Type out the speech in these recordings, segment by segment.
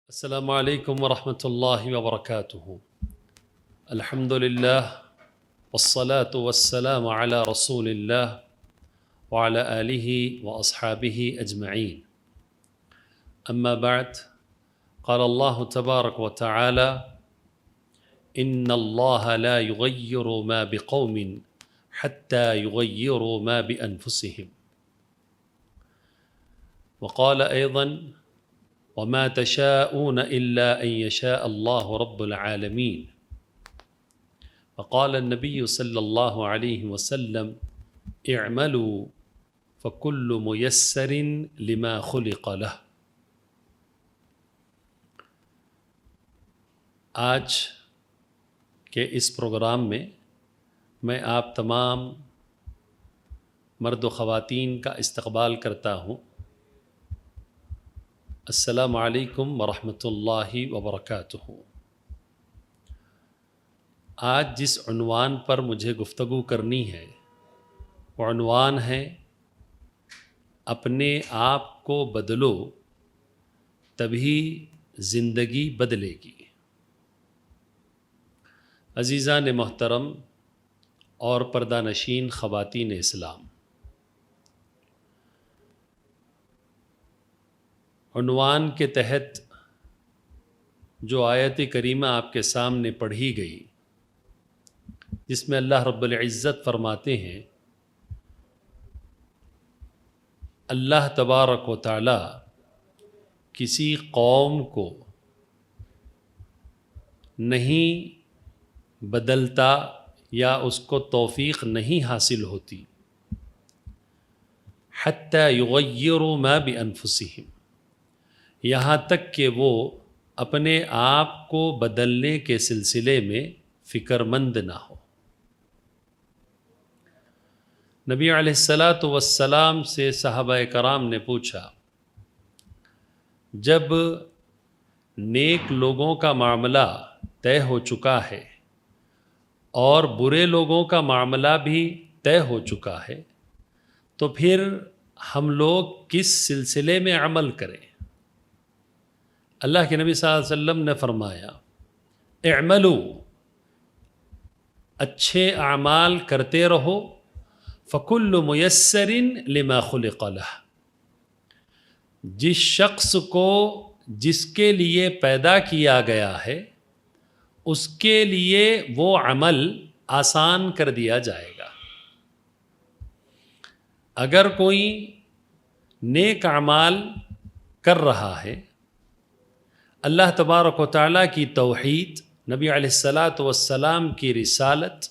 السلام علیکم ورحمۃ اللہ وبرکاتہ۔ الحمد للہ والصلاة والسلام علی رسول اللہ وعلی آلہ واصحابہ اجمعین، اما بعد، قال اللہ تبارک وتعالی ان اللہ لا یغیر ما بقوم حتی یغیروا ما بانفسہم، وقال ایضا وما تشاءون إلا أن يشاء الله رب العالمين، وقال النبي صلى الله عليه وسلم اعملوا فكل ميسر لما خلق له۔ آج کے اس پروگرام میں آپ تمام مرد و خواتین کا استقبال کرتا ہوں۔ السلام علیکم ورحمۃ اللہ وبرکاتہ۔ آج جس عنوان پر مجھے گفتگو کرنی ہے وہ عنوان ہے اپنے آپ کو بدلو تبھی زندگی بدلے گی۔ عزیزان محترم اور پردہ نشین خواتین اسلام، عنوان کے تحت جو آیت کریمہ آپ کے سامنے پڑھی گئی، جس میں اللہ رب العزت فرماتے ہیں اللہ تبارک و تعالی کسی قوم کو نہیں بدلتا یا اس کو توفیق نہیں حاصل ہوتی حتی یغیروا ما بانفسہم، یہاں تک کہ وہ اپنے آپ کو بدلنے کے سلسلے میں فکر مند نہ ہو۔ نبی علیہ السلام سے صحابہ کرام نے پوچھا، جب نیک لوگوں کا معاملہ طے ہو چکا ہے اور برے لوگوں کا معاملہ بھی طے ہو چکا ہے تو پھر ہم لوگ کس سلسلے میں عمل کریں؟ اللہ کے نبی صلی اللہ علیہ وسلم نے فرمایا اعملوا، اچھے اعمال کرتے رہو، فکل میسر لما خلق لہ، جس شخص کو جس کے لیے پیدا کیا گیا ہے اس کے لیے وہ عمل آسان کر دیا جائے گا۔ اگر کوئی نیک اعمال کر رہا ہے، اللہ تبارک و تعالیٰ کی توحید، نبی علیہ السلام کی رسالت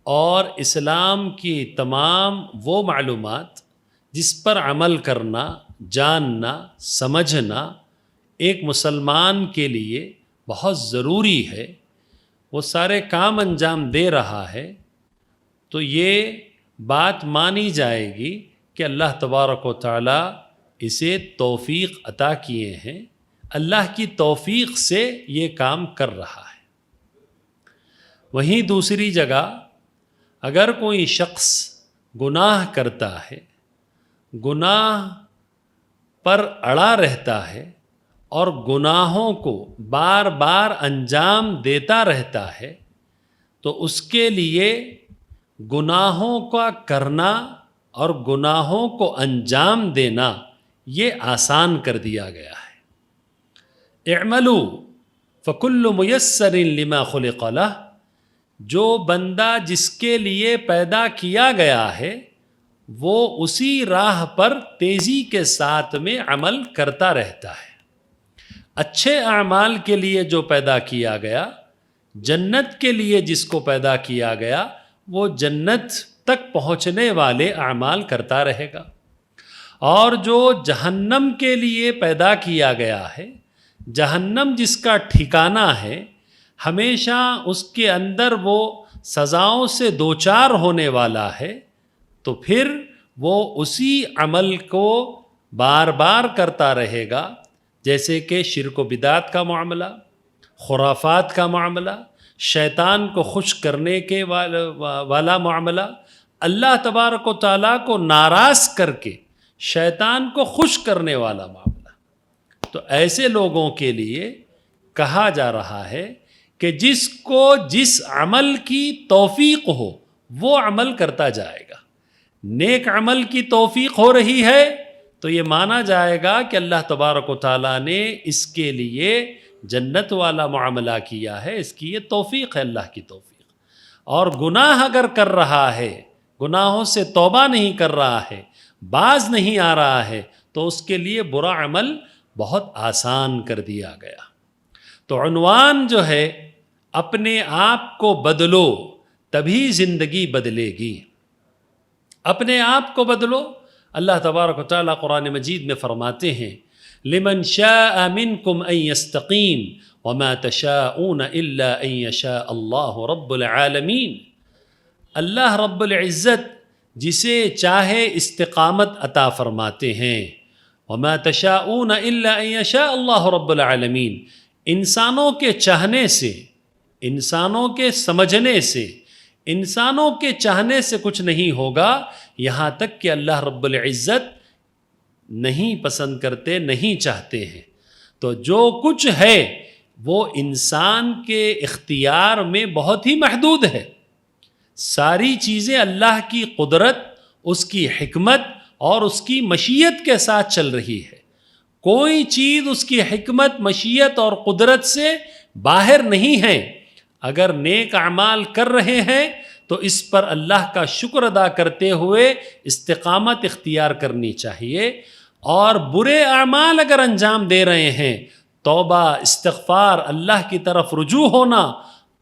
اور اسلام کی تمام وہ معلومات جس پر عمل کرنا، جاننا، سمجھنا ایک مسلمان کے لیے بہت ضروری ہے، وہ سارے کام انجام دے رہا ہے، تو یہ بات مانی جائے گی کہ اللہ تبارک و تعالیٰ اسے توفیق عطا کیے ہیں، اللہ کی توفیق سے یہ کام کر رہا ہے۔ وہیں دوسری جگہ اگر کوئی شخص گناہ کرتا ہے، گناہ پر اڑا رہتا ہے اور گناہوں کو بار بار انجام دیتا رہتا ہے، تو اس کے لیے گناہوں کا کرنا اور گناہوں کو انجام دینا یہ آسان کر دیا گیا ہے۔ اعملوا فکل میسر لما خلق لہ، جو بندہ جس کے لیے پیدا کیا گیا ہے وہ اسی راہ پر تیزی کے ساتھ میں عمل کرتا رہتا ہے۔ اچھے اعمال کے لیے جو پیدا کیا گیا، جنت کے لیے جس کو پیدا کیا گیا، وہ جنت تک پہنچنے والے اعمال کرتا رہے گا، اور جو جہنم کے لیے پیدا کیا گیا ہے، جہنم جس کا ٹھکانہ ہے، ہمیشہ اس کے اندر وہ سزاؤں سے دوچار ہونے والا ہے، تو پھر وہ اسی عمل کو بار بار کرتا رہے گا، جیسے کہ شرک و بدعت کا معاملہ، خرافات کا معاملہ، شیطان کو خوش کرنے کے والا معاملہ، اللہ تبارک و تعالیٰ کو ناراض کر کے شیطان کو خوش کرنے والا معاملہ. تو ایسے لوگوں کے لیے کہا جا رہا ہے کہ جس کو جس عمل کی توفیق ہو وہ عمل کرتا جائے گا. نیک عمل کی توفیق ہو رہی ہے تو یہ مانا جائے گا کہ اللہ تبارک و تعالیٰ نے اس کے لیے جنت والا معاملہ کیا ہے، اس کی یہ توفیق ہے، اللہ کی توفیق. اور گناہ اگر کر رہا ہے، گناہوں سے توبہ نہیں کر رہا ہے، باز نہیں آ رہا ہے، تو اس کے لیے برا عمل بہت آسان کر دیا گیا. تو عنوان جو ہے اپنے آپ کو بدلو تبھی زندگی بدلے گی. اپنے آپ کو بدلو. اللہ تبارک و تعالیٰ قرآن مجید میں فرماتے ہیں لمن شاء منکم ان یستقیم وما تشاءون الا ان یشاء اللہ رب العالمین. اللہ رب العزت جسے چاہے استقامت عطا فرماتے ہیں. وما تشاءون الا ان یشاء اللہ رب العالمین. انسانوں کے چاہنے سے، انسانوں کے سمجھنے سے، انسانوں کے چاہنے سے کچھ نہیں ہوگا، یہاں تک کہ اللہ رب العزت نہیں پسند کرتے، نہیں چاہتے ہیں. تو جو کچھ ہے وہ انسان کے اختیار میں بہت ہی محدود ہے. ساری چیزیں اللہ کی قدرت، اس کی حکمت اور اس کی مشیت کے ساتھ چل رہی ہے. کوئی چیز اس کی حکمت، مشیت اور قدرت سے باہر نہیں ہے. اگر نیک اعمال کر رہے ہیں تو اس پر اللہ کا شکر ادا کرتے ہوئے استقامت اختیار کرنی چاہیے، اور برے اعمال اگر انجام دے رہے ہیں توبہ، استغفار، اللہ کی طرف رجوع ہونا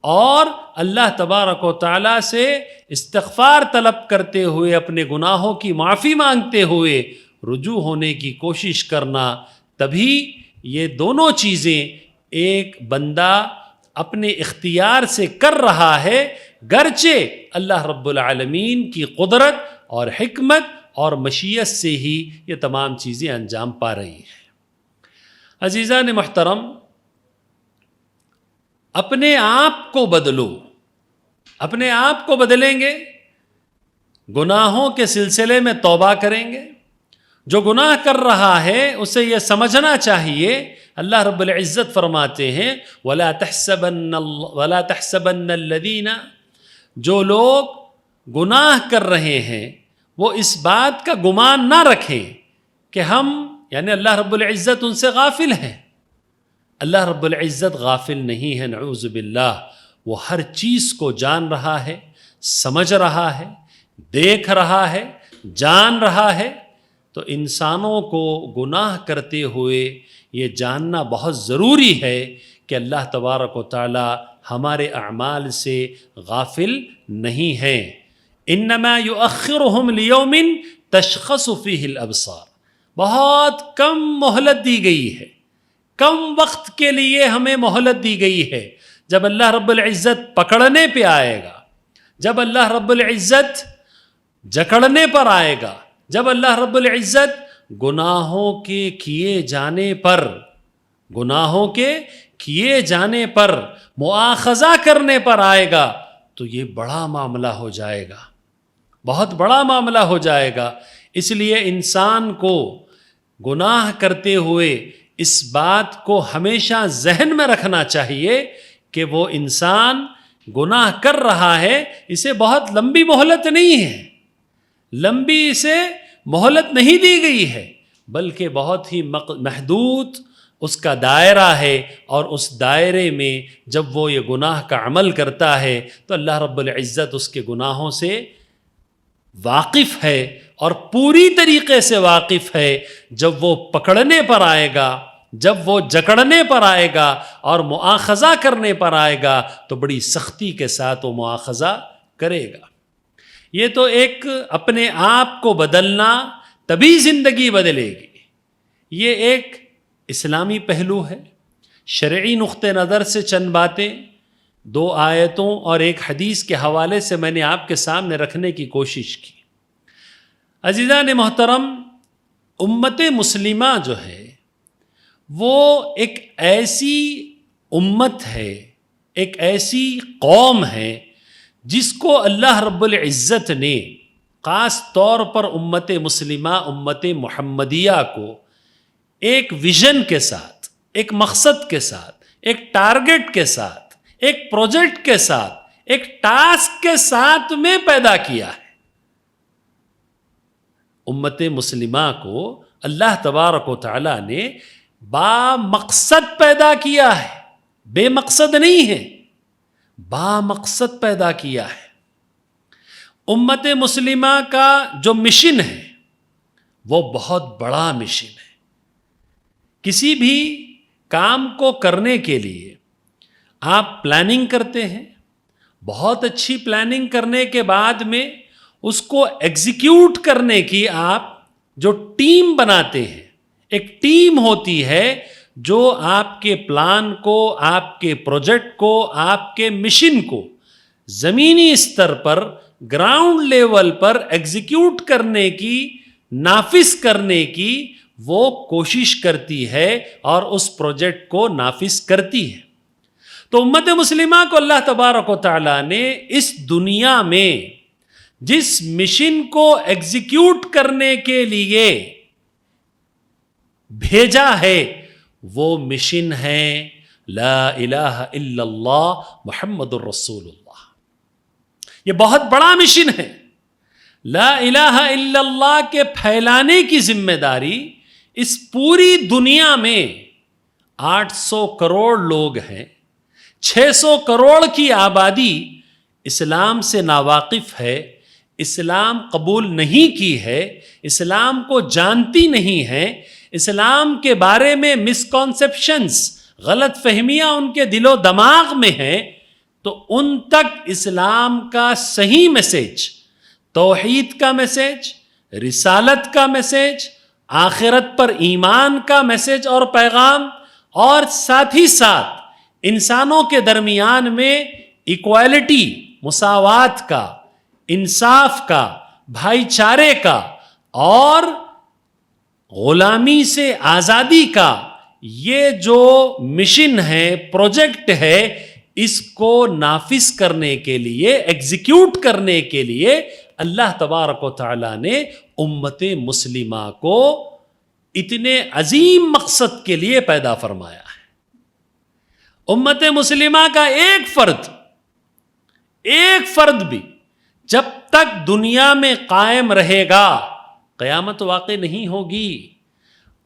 اور اللہ تبارک و تعالیٰ سے استغفار طلب کرتے ہوئے، اپنے گناہوں کی معافی مانگتے ہوئے رجوع ہونے کی کوشش کرنا. تبھی یہ دونوں چیزیں ایک بندہ اپنے اختیار سے کر رہا ہے، گرچہ اللہ رب العالمین کی قدرت اور حکمت اور مشیت سے ہی یہ تمام چیزیں انجام پا رہی ہیں. عزیزان محترم، اپنے آپ کو بدلو. اپنے آپ کو بدلیں گے، گناہوں کے سلسلے میں توبہ کریں گے. جو گناہ کر رہا ہے اسے یہ سمجھنا چاہیے، اللہ رب العزت فرماتے ہیں وَلَا تَحْسَبَنَّ الَّذِينَ، جو لوگ گناہ کر رہے ہیں وہ اس بات کا گمان نہ رکھیں کہ ہم، یعنی اللہ رب العزت ان سے غافل ہیں. اللہ رب العزت غافل نہیں ہے، نعوذ باللہ. وہ ہر چیز کو جان رہا ہے، سمجھ رہا ہے، دیکھ رہا ہے، جان رہا ہے. تو انسانوں کو گناہ کرتے ہوئے یہ جاننا بہت ضروری ہے کہ اللہ تبارک و تعالی ہمارے اعمال سے غافل نہیں ہیں. انما یؤخرہم لیوم تشخص فیہ الابصار. بہت کم مہلت دی گئی ہے، کم وقت کے لیے ہمیں مہلت دی گئی ہے. جب اللہ رب العزت پکڑنے پہ آئے گا، جب اللہ رب العزت جکڑنے پر آئے گا، جب اللہ رب العزت گناہوں کے کیے جانے پر، گناہوں کے کیے جانے پر مؤاخذہ کرنے پر آئے گا، تو یہ بڑا معاملہ ہو جائے گا، بہت بڑا معاملہ ہو جائے گا. اس لیے انسان کو گناہ کرتے ہوئے اس بات کو ہمیشہ ذہن میں رکھنا چاہیے کہ وہ انسان گناہ کر رہا ہے، اسے بہت لمبی مہلت نہیں ہے، لمبی اسے مہلت نہیں دی گئی ہے، بلکہ بہت ہی محدود اس کا دائرہ ہے. اور اس دائرے میں جب وہ یہ گناہ کا عمل کرتا ہے تو اللہ رب العزت اس کے گناہوں سے واقف ہے، اور پوری طریقے سے واقف ہے. جب وہ پکڑنے پر آئے گا، جب وہ جکڑنے پر آئے گا اور مؤاخذہ کرنے پر آئے گا تو بڑی سختی کے ساتھ وہ مؤاخذہ کرے گا. یہ تو ایک اپنے آپ کو بدلنا، تبھی زندگی بدلے گی. یہ ایک اسلامی پہلو ہے. شرعی نقطہ نظر سے چند باتیں 2 آیتوں اور ایک حدیث کے حوالے سے میں نے آپ کے سامنے رکھنے کی کوشش کی. عزیزان محترم، امت مسلمہ جو ہے وہ ایک ایسی امت ہے، ایک ایسی قوم ہے جس کو اللہ رب العزت نے خاص طور پر امت مسلمہ، امت محمدیہ کو ایک ویژن کے ساتھ، ایک مقصد کے ساتھ، ایک ٹارگٹ کے ساتھ، ایک پروجیکٹ کے ساتھ، ایک ٹاسک کے ساتھ میں پیدا کیا ہے۔ امت مسلمہ کو اللہ تبارک و تعالیٰ نے با مقصد پیدا کیا ہے، بے مقصد نہیں ہے، با مقصد پیدا کیا ہے۔ امت مسلمہ کا جو مشن ہے وہ بہت بڑا مشن ہے۔ کسی بھی کام کو کرنے کے لیے آپ پلاننگ کرتے ہیں، بہت اچھی پلاننگ کرنے کے بعد میں اس کو ایگزیکیوٹ کرنے کی آپ جو ٹیم بناتے ہیں، ایک ٹیم ہوتی ہے جو آپ کے پلان کو، آپ کے پروجیکٹ کو، آپ کے مشن کو زمینی استر پر، گراؤنڈ لیول پر ایگزیکیوٹ کرنے کی، نافذ کرنے کی وہ کوشش کرتی ہے اور اس پروجیکٹ کو نافذ کرتی ہے۔ تو امت مسلمہ کو اللہ تبارک و تعالیٰ نے اس دنیا میں جس مشن کو ایگزیکیوٹ کرنے کے لیے بھیجا ہے وہ مشن ہے لا الہ الا اللہ محمد الرسول اللہ۔ یہ بہت بڑا مشن ہے۔ لا الہ الا اللہ کے پھیلانے کی ذمہ داری اس پوری دنیا میں 800 کروڑ لوگ ہیں، 600 کروڑ کی آبادی اسلام سے ناواقف ہے، اسلام قبول نہیں کی ہے، اسلام کو جانتی نہیں ہے، اسلام کے بارے میں مسکانسیپشنز، غلط فہمیاں ان کے دل و دماغ میں ہیں، تو ان تک اسلام کا صحیح میسج، توحید کا میسج، رسالت کا میسج، آخرت پر ایمان کا میسج اور پیغام، اور ساتھ ہی ساتھ انسانوں کے درمیان میں ایکوالٹی، مساوات کا، انصاف کا، بھائی چارے کا اور غلامی سے آزادی کا یہ جو مشن ہے، پروجیکٹ ہے، اس کو نافذ کرنے کے لیے، ایگزیکیوٹ کرنے کے لیے اللہ تبارک و تعالیٰ نے امت مسلمہ کو اتنے عظیم مقصد کے لیے پیدا فرمایا ہے۔ امت مسلمہ کا ایک فرد بھی جب تک دنیا میں قائم رہے گا قیامت واقع نہیں ہوگی،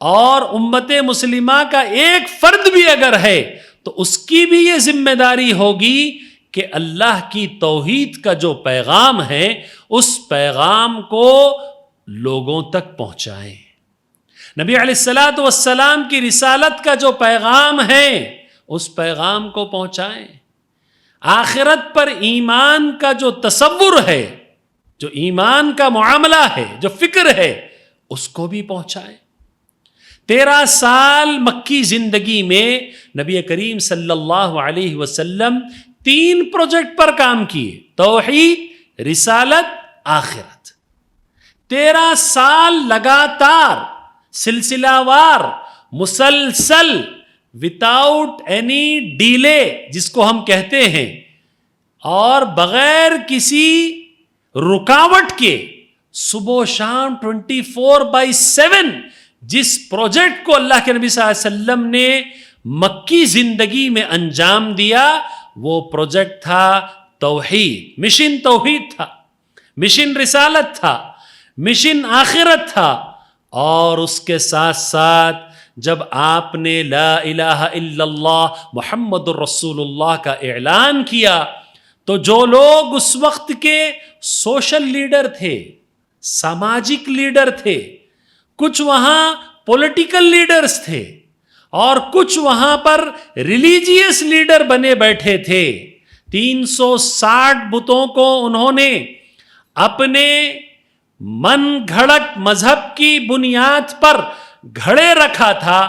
اور امت مسلمہ کا ایک فرد بھی اگر ہے تو اس کی بھی یہ ذمہ داری ہوگی کہ اللہ کی توحید کا جو پیغام ہے اس پیغام کو لوگوں تک پہنچائیں، نبی علیہ الصلوۃ والسلام کی رسالت کا جو پیغام ہے اس پیغام کو پہنچائیں، آخرت پر ایمان کا جو تصور ہے، جو ایمان کا معاملہ ہے، جو فکر ہے، اس کو بھی پہنچائیں۔ 13 سال مکی زندگی میں نبی کریم صلی اللہ علیہ وسلم 3 پروجیکٹ پر کام کیے: توحید، رسالت، آخرت۔ 13 سال لگاتار، سلسلہ وار، مسلسل، وداؤٹ اینی ڈیلے جس کو ہم کہتے ہیں، اور بغیر کسی رکاوٹ کے صبح و شام 24/7 جس پروجیکٹ کو اللہ کے نبی صلی اللہ علیہ وسلم نے مکی زندگی میں انجام دیا وہ پروجیکٹ تھا توحید، مشن توحید تھا، مشن رسالت تھا، مشن آخرت تھا۔ اور اس کے ساتھ ساتھ جب آپ نے لا الہ الا اللہ محمد الرسول اللہ کا اعلان کیا تو جو لوگ اس وقت کے سوشل لیڈر تھے، سماجک لیڈر تھے، کچھ وہاں پولیٹیکل لیڈرز تھے اور کچھ وہاں پر ریلیجیس لیڈر بنے بیٹھے تھے، 360 بتوں کو انہوں نے اپنے من گھڑت مذہب کی بنیاد پر گھڑے رکھا تھا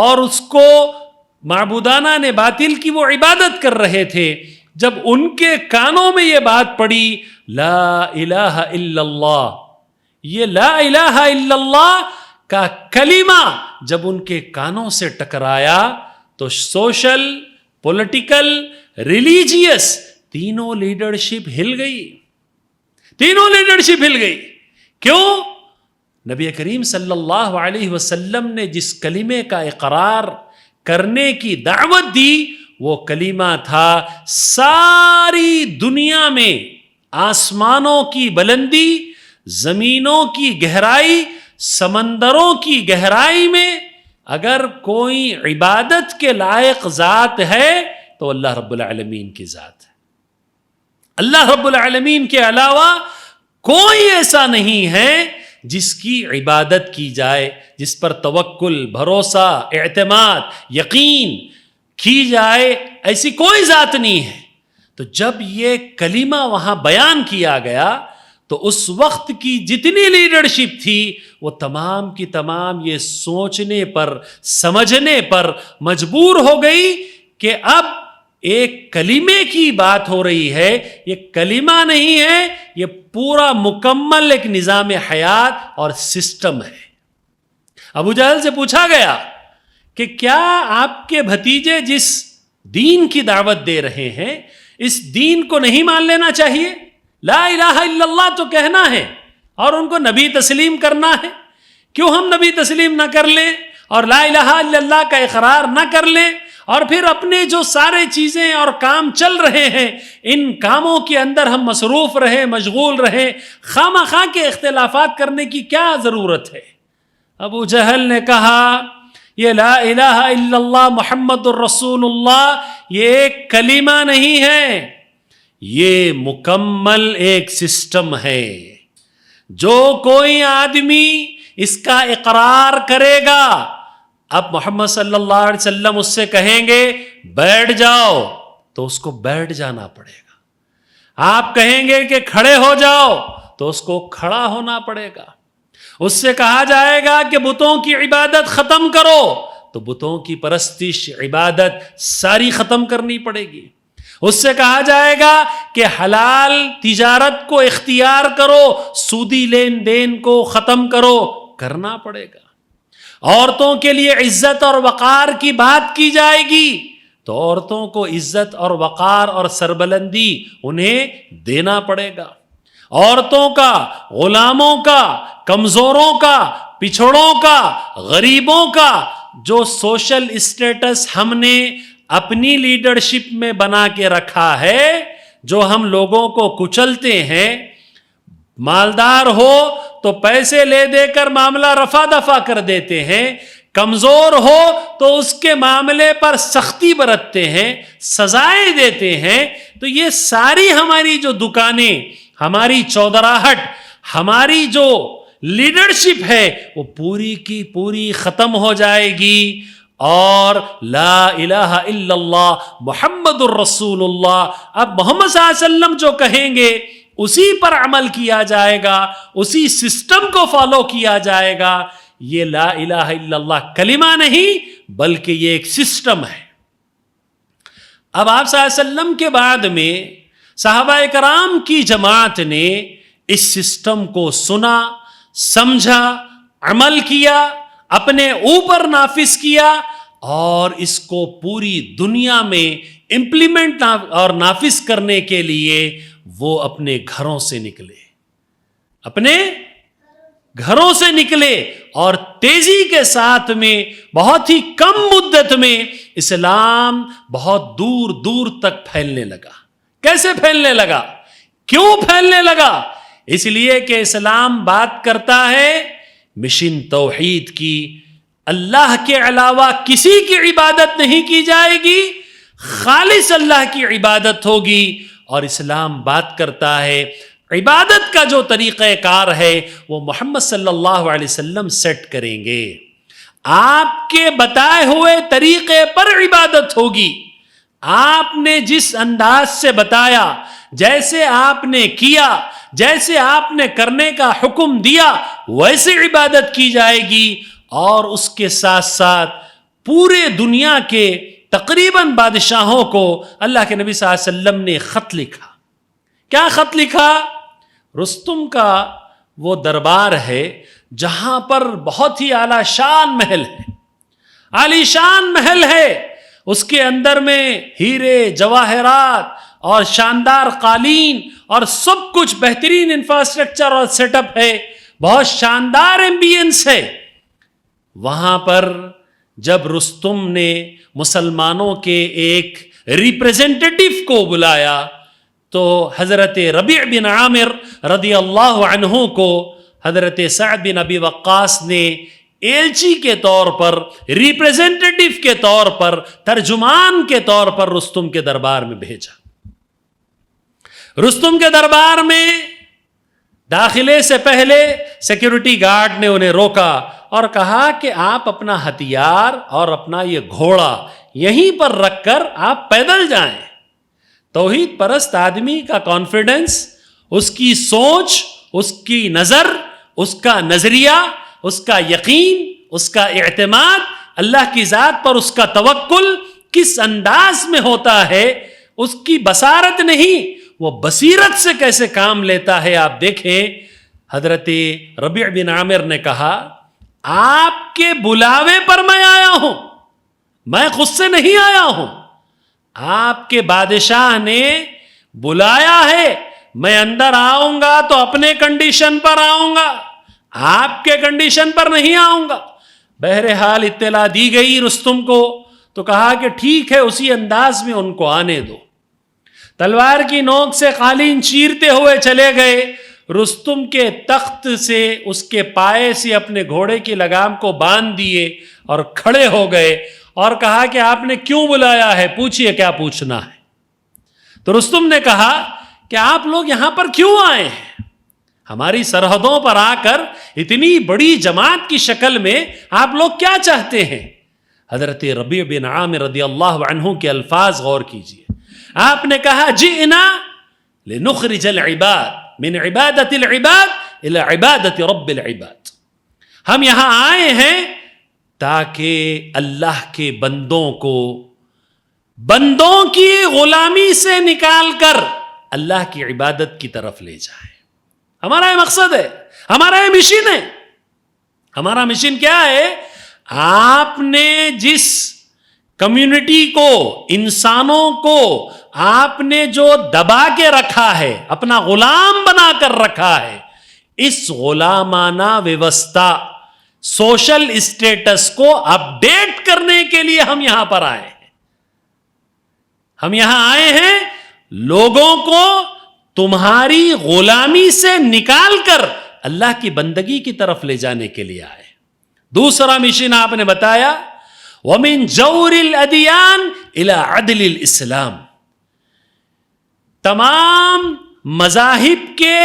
اور اس کو معبودانہ نے باطل کی وہ عبادت کر رہے تھے۔ جب ان کے کانوں میں یہ بات پڑی لا الہ الا اللہ، یہ لا الہ الا اللہ کا کلمہ جب ان کے کانوں سے ٹکرایا تو سوشل، پولیٹیکل، ریلیجیس تینوں لیڈرشپ ہل گئی، تینوں لیڈرشپ ہل گئی. کیوں؟ نبی کریم صلی اللہ علیہ وسلم نے جس کلمے کا اقرار کرنے کی دعوت دی وہ کلمہ تھا ساری دنیا میں آسمانوں کی بلندی، زمینوں کی گہرائی، سمندروں کی گہرائی میں اگر کوئی عبادت کے لائق ذات ہے تو اللہ رب العالمین کی ذات ہے. اللہ رب العالمین کے علاوہ کوئی ایسا نہیں ہے جس کی عبادت کی جائے، جس پر توکل، بھروسہ، اعتماد، یقین کی جائے، ایسی کوئی ذات نہیں ہے. تو جب یہ کلمہ وہاں بیان کیا گیا تو اس وقت کی جتنی لیڈرشپ تھی وہ تمام کی تمام یہ سوچنے پر، سمجھنے پر مجبور ہو گئی کہ اب ایک کلمے کی بات ہو رہی ہے، یہ کلمہ نہیں ہے، یہ پورا مکمل ایک نظام حیات اور سسٹم ہے. ابو جہل سے پوچھا گیا کہ کیا آپ کے بھتیجے جس دین کی دعوت دے رہے ہیں اس دین کو نہیں مان لینا چاہیے؟ لا الہ الا اللہ تو کہنا ہے اور ان کو نبی تسلیم کرنا ہے، کیوں ہم نبی تسلیم نہ کر لیں اور لا الہ الا اللہ کا اقرار نہ کر لیں اور پھر اپنے جو سارے چیزیں اور کام چل رہے ہیں ان کاموں کے اندر ہم مصروف رہیں، مشغول رہیں، خواہ مخواہ کے اختلافات کرنے کی کیا ضرورت ہے؟ ابو جہل نے کہا یہ لا الہ الا اللہ محمد الرسول اللہ یہ ایک کلمہ نہیں ہے، یہ مکمل ایک سسٹم ہے. جو کوئی آدمی اس کا اقرار کرے گا، اب محمد صلی اللہ علیہ وسلم اس سے کہیں گے بیٹھ جاؤ تو اس کو بیٹھ جانا پڑے گا. آپ کہیں گے کہ کھڑے ہو جاؤ تو اس کو کھڑا ہونا پڑے گا. اس سے کہا جائے گا کہ بتوں کی عبادت ختم کرو تو بتوں کی پرستش، عبادت ساری ختم کرنی پڑے گی. اس سے کہا جائے گا کہ حلال تجارت کو اختیار کرو، سودی لین دین کو ختم کرو، کرنا پڑے گا. عورتوں کے لیے عزت اور وقار کی بات کی جائے گی تو عورتوں کو عزت اور وقار اور سربلندی انہیں دینا پڑے گا. عورتوں کا، غلاموں کا، کمزوروں کا، پچھڑوں کا، غریبوں کا جو سوشل اسٹیٹس ہم نے اپنی لیڈرشپ میں بنا کے رکھا ہے، جو ہم لوگوں کو کچلتے ہیں، مالدار ہو تو پیسے لے دے کر معاملہ رفع دفع کر دیتے ہیں، کمزور ہو تو اس کے معاملے پر سختی برتتے ہیں، سزائیں دیتے ہیں. تو یہ ساری ہماری جو دکانیں، ہماری چودراہٹ، ہماری جو لیڈرشپ ہے وہ پوری کی پوری ختم ہو جائے گی اور لا الہ الا اللہ محمد الرسول اللہ، اب محمد صلی اللہ علیہ وسلم جو کہیں گے اسی پر عمل کیا جائے گا، اسی سسٹم کو فالو کیا جائے گا. یہ لا الہ الا اللہ کلمہ نہیں بلکہ یہ ایک سسٹم ہے. اب آپ صلی اللہ علیہ وسلم کے بعد میں صحابہ کرام کی جماعت نے اس سسٹم کو سنا، سمجھا، عمل کیا، اپنے اوپر نافذ کیا اور اس کو پوری دنیا میں امپلیمنٹ اور نافذ کرنے کے لیے وہ اپنے گھروں سے نکلے، اپنے گھروں سے نکلے اور تیزی کے ساتھ میں بہت ہی کم مدت میں اسلام بہت دور دور تک پھیلنے لگا. کیسے پھیلنے لگا؟ کیوں پھیلنے لگا؟ اس لیے کہ اسلام بات کرتا ہے مشن توحید کی، اللہ کے علاوہ کسی کی عبادت نہیں کی جائے گی، خالص اللہ کی عبادت ہوگی. اور اسلام بات کرتا ہے عبادت کا جو طریقہ کار ہے وہ محمد صلی اللہ علیہ وسلم سیٹ کریں گے. آپ کے بتائے ہوئے طریقے پر عبادت ہوگی. آپ نے جس انداز سے بتایا، جیسے آپ نے کیا، جیسے آپ نے کرنے کا حکم دیا ویسے عبادت کی جائے گی. اور اس کے ساتھ ساتھ پورے دنیا کے تقریباً بادشاہوں کو اللہ کے نبی صلی اللہ علیہ وسلم نے خط لکھا. کیا خط لکھا؟ رستم کا وہ دربار ہے جہاں پر بہت ہی اعلیٰ شان محل ہے، عالی شان محل ہے، اس کے اندر میں ہیرے جواہرات اور شاندار قالین اور سب کچھ بہترین انفراسٹرکچر اور سیٹ اپ ہے, بہت شاندار ایمبینس ہے. وہاں پر جب رستم نے مسلمانوں کے ایک ریپریزنٹیٹیو کو بلایا تو حضرت ربیع بن عامر رضی اللہ عنہ کو حضرت سعد بن ابی وقاص نے ایلچی کے طور پر, ریپریزنٹیٹیو کے طور پر, ترجمان کے طور پر رستم کے دربار میں بھیجا. رستم کے دربار میں داخلے سے پہلے سیکیورٹی گارڈ نے انہیں روکا اور کہا کہ آپ اپنا ہتھیار اور اپنا یہ گھوڑا یہیں پر رکھ کر آپ پیدل جائیں. توحید پرست آدمی کا کانفیڈنس, اس کی سوچ, اس کی نظر, اس کا نظریہ, اس کا یقین, اس کا اعتماد, اللہ کی ذات پر اس کا توکل کس انداز میں ہوتا ہے, اس کی بصارت نہیں, وہ بصیرت سے کیسے کام لیتا ہے. آپ دیکھیں حضرت ربیع بن عامر نے کہا آپ کے بلاوے پر میں آیا ہوں, میں خود سے نہیں آیا ہوں, آپ کے بادشاہ نے بلایا ہے, میں اندر آؤں گا تو اپنے کنڈیشن پر آؤں گا, آپ کے کنڈیشن پر نہیں آؤں گا. بہرحال اطلاع دی گئی رستم کو تو کہا کہ ٹھیک ہے, اسی انداز میں ان کو آنے دو. تلوار کی نوک سے قالین چیرتے ہوئے چلے گئے. رستم کے تخت سے اس کے پائے سے اپنے گھوڑے کی لگام کو باندھ دیے اور کھڑے ہو گئے اور کہا کہ آپ نے کیوں بلایا ہے, پوچھئے کیا پوچھنا ہے. تو رستم نے کہا کہ آپ لوگ یہاں پر کیوں آئے ہیں, ہماری سرحدوں پر آ کر اتنی بڑی جماعت کی شکل میں آپ لوگ کیا چاہتے ہیں. حضرت ربیع بن عامر رضی اللہ عنہ کے الفاظ غور کیجئے. آپ نے کہا جئنا لنخرج العباد من عبادت العباد الى عبادت رب العباد, ہم یہاں آئے ہیں تاکہ اللہ کے بندوں کو بندوں کی غلامی سے نکال کر اللہ کی عبادت کی طرف لے جائیں. ہمارا یہ مقصد ہے, ہمارا یہ مشن ہے. ہمارا مشن کیا ہے؟ آپ نے جس کمیونٹی کو, انسانوں کو آپ نے جو دبا کے رکھا ہے, اپنا غلام بنا کر رکھا ہے, اس غلامانہ ویوستھا, سوشل اسٹیٹس کو اپڈیٹ کرنے کے لیے ہم یہاں پر آئے ہیں. ہم یہاں آئے ہیں لوگوں کو تمہاری غلامی سے نکال کر اللہ کی بندگی کی طرف لے جانے کے لیے آئے. دوسرا مشن آپ نے بتایا وَمِن جَوْرِ الْأَدْيَانِ إِلَىٰ عَدْلِ الْإِسْلَامِ, تمام مذاہب کے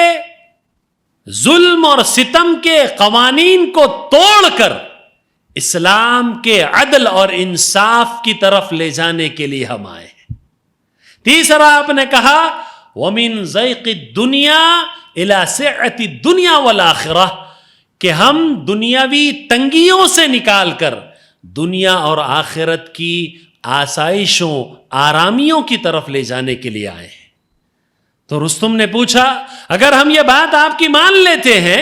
ظلم اور ستم کے قوانین کو توڑ کر اسلام کے عدل اور انصاف کی طرف لے جانے کے لیے ہم آئے ہیں. تیسرا آپ نے کہا وَمِن ضَيْقِ الدُّنْيَا إِلَىٰ سِعَةِ الدُّنْيَا وَالْآخِرَةِ, کہ ہم دنیاوی تنگیوں سے نکال کر دنیا اور آخرت کی آسائشوں, آرامیوں کی طرف لے جانے کے لیے آئے ہیں. تو رستم نے پوچھا اگر ہم یہ بات آپ کی مان لیتے ہیں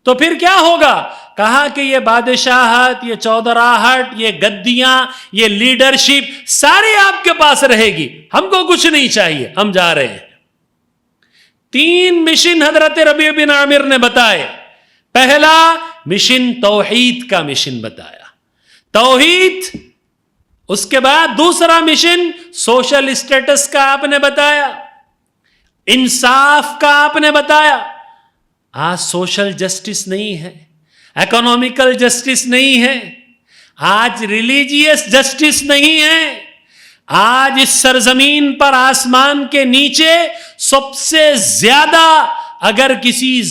تو پھر کیا ہوگا؟ کہا کہ یہ بادشاہت, یہ چودراہٹ, یہ گدیاں, یہ لیڈرشپ ساری آپ کے پاس رہے گی, ہم کو کچھ نہیں چاہیے, ہم جا رہے ہیں. 3 مشن حضرت ربیع بن عامر نے بتائے. پہلا مشن توحید کا مشن بتایا, توحید. اس کے بعد دوسرا مشن سوشل اسٹیٹس کا آپ نے بتایا, انصاف کا آپ نے بتایا. آج سوشل جسٹس نہیں ہے, اکنامیکل جسٹس نہیں ہے, آج ریلیجیس جسٹس نہیں ہے. آج اس سرزمین پر آسمان کے نیچے سب سے زیادہ اگر کسی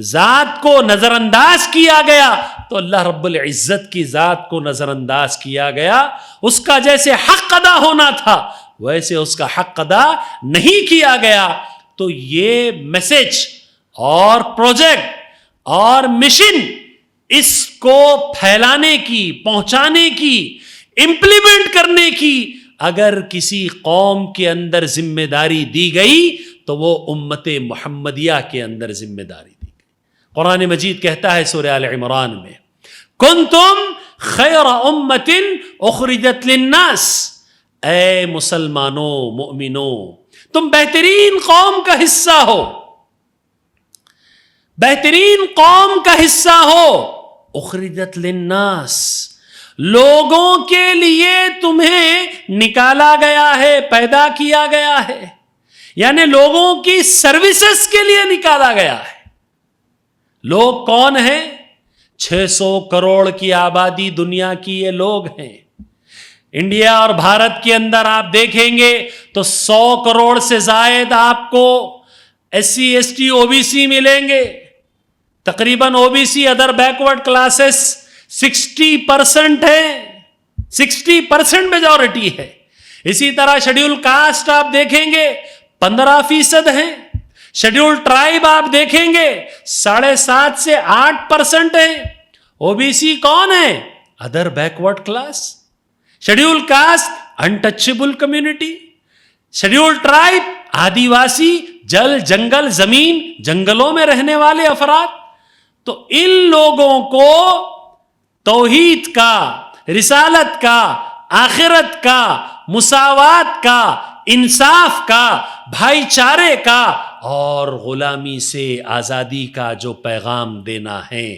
ذات کو نظر انداز کیا گیا تو اللہ رب العزت کی ذات کو نظر انداز کیا گیا. اس کا جیسے حق ادا ہونا تھا ویسے اس کا حق ادا نہیں کیا گیا. تو یہ میسج اور پروجیکٹ اور مشن, اس کو پھیلانے کی, پہنچانے کی, امپلیمنٹ کرنے کی اگر کسی قوم کے اندر ذمہ داری دی گئی تو وہ امت محمدیہ کے اندر ذمہ داری دی گئی. قرآن مجید کہتا ہے سورہ آل عمران میں کنتم خیر امت اخرجت للناس اے مسلمانوں مومنوں تم بہترین قوم کا حصہ ہو، بہترین قوم کا حصہ ہو، اخرجت للناس، لوگوں کے لیے تمہیں نکالا گیا ہے، پیدا کیا گیا ہے، یعنی لوگوں کی سروسز کے لیے نکالا گیا ہے۔ لوگ کون ہیں؟ 600 کروڑ کی آبادی دنیا کی یہ لوگ ہیں۔ انڈیا اور بھارت کے اندر آپ دیکھیں گے تو 100 کروڑ سے زائد آپ کو SC ST OBC ملیں گے، تقریباً OBC ادر بیکورڈ کلاسز 60% ہے، 60% میجورٹی ہے۔ اسی طرح شیڈیول کاسٹ آپ دیکھیں گے 15% ہیں، شیڈیول ٹرائب آپ دیکھیں گے 7.5 سے 8% ہیں۔ OBC کون ہے؟ Other backward class. Schedule caste untouchable community, schedule tribe Adivasi, جل جنگل زمین جنگلوں میں رہنے والے افراد۔ تو ان لوگوں کو توحید کا، رسالت کا، آخرت کا، مساوات کا، انصاف کا، بھائی چارے کا اور غلامی سے آزادی کا جو پیغام دینا ہے،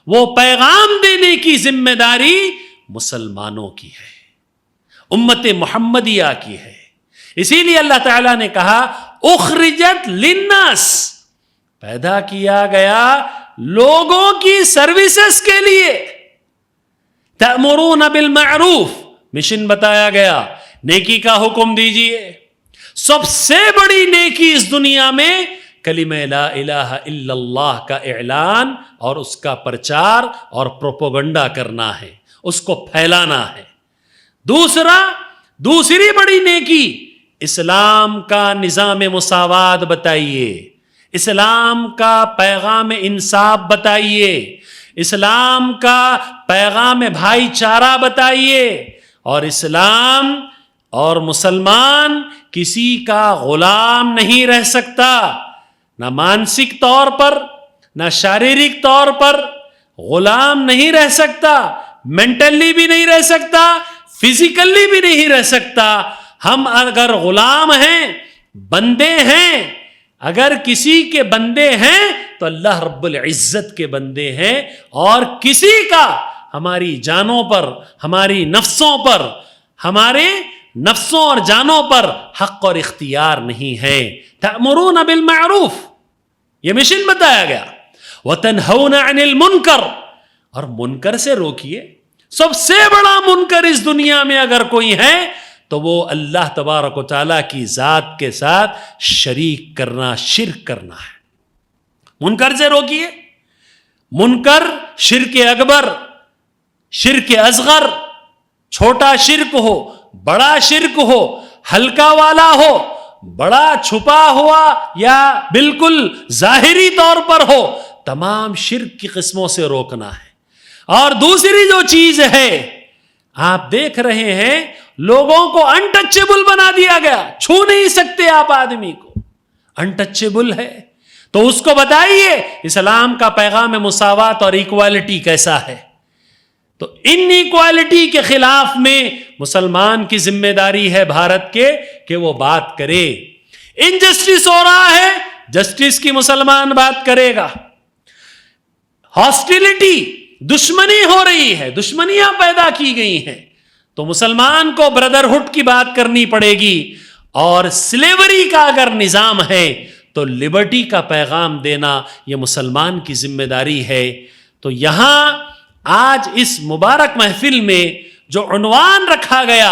وہ پیغام دینے کی ذمہ داری مسلمانوں کی ہے، امت محمدیہ کی ہے۔ اسی لیے اللہ تعالیٰ نے کہا اخرجت للناس، پیدا کیا گیا لوگوں کی سروسز کے لیے۔ تأمرون بالمعروف، مشن بتایا گیا، نیکی کا حکم دیجئے۔ سب سے بڑی نیکی اس دنیا میں کلمہ لا الہ الا اللہ کا اعلان اور اس کا پرچار اور پروپیگنڈا کرنا ہے، اس کو پھیلانا ہے۔ دوسری بڑی نیکی اسلام کا نظام مساوات بتائیے، اسلام کا پیغام انصاف بتائیے، اسلام کا پیغام بھائی چارہ بتائیے، اور اسلام اور مسلمان کسی کا غلام نہیں رہ سکتا، نہ مانسک طور پر نہ شاریرک طور پر غلام نہیں رہ سکتا، مینٹلی بھی نہیں رہ سکتا، فزیکلی بھی نہیں رہ سکتا۔ ہم اگر غلام ہیں، بندے ہیں، اگر کسی کے بندے ہیں تو اللہ رب العزت کے بندے ہیں، اور کسی کا ہماری جانوں پر، ہماری نفسوں پر، ہمارے نفسوں اور جانوں پر حق اور اختیار نہیں ہے۔ تأمرون بالمعروف، یہ مشن بتایا گیا، وتنہون عن المنکر، اور منکر سے روکیے۔ سب سے بڑا منکر اس دنیا میں اگر کوئی ہے تو وہ اللہ تبارک و تعالیٰ کی ذات کے ساتھ شریک کرنا، شرک کرنا ہے۔ منکر سے روکیے۔ منکر شرک اکبر، شرک اصغر، چھوٹا شرک ہو، بڑا شرک ہو، ہلکا والا ہو، بڑا چھپا ہوا یا بالکل ظاہری طور پر ہو، تمام شرک کی قسموں سے روکنا ہے۔ اور دوسری جو چیز ہے، آپ دیکھ رہے ہیں لوگوں کو انٹچبل بنا دیا گیا، چھو نہیں سکتے آپ آدمی کو، انٹچبل ہے۔ تو اس کو بتائیے اسلام کا پیغام مساوات اور ایکوالٹی کیسا ہے۔ تو ان ایکوالٹی کے خلاف میں مسلمان کی ذمہ داری ہے بھارت کے کہ وہ بات کرے۔ انجسٹس ہو رہا ہے، جسٹس کی مسلمان بات کرے گا۔ ہاسٹیلٹی، دشمنی ہو رہی ہے، دشمنیاں پیدا کی گئی ہیں، تو مسلمان کو بردرہڈ کی بات کرنی پڑے گی، اور سلیوری کا اگر نظام ہے تو لبرٹی کا پیغام دینا یہ مسلمان کی ذمہ داری ہے۔ تو یہاں آج اس مبارک محفل میں جو عنوان رکھا گیا،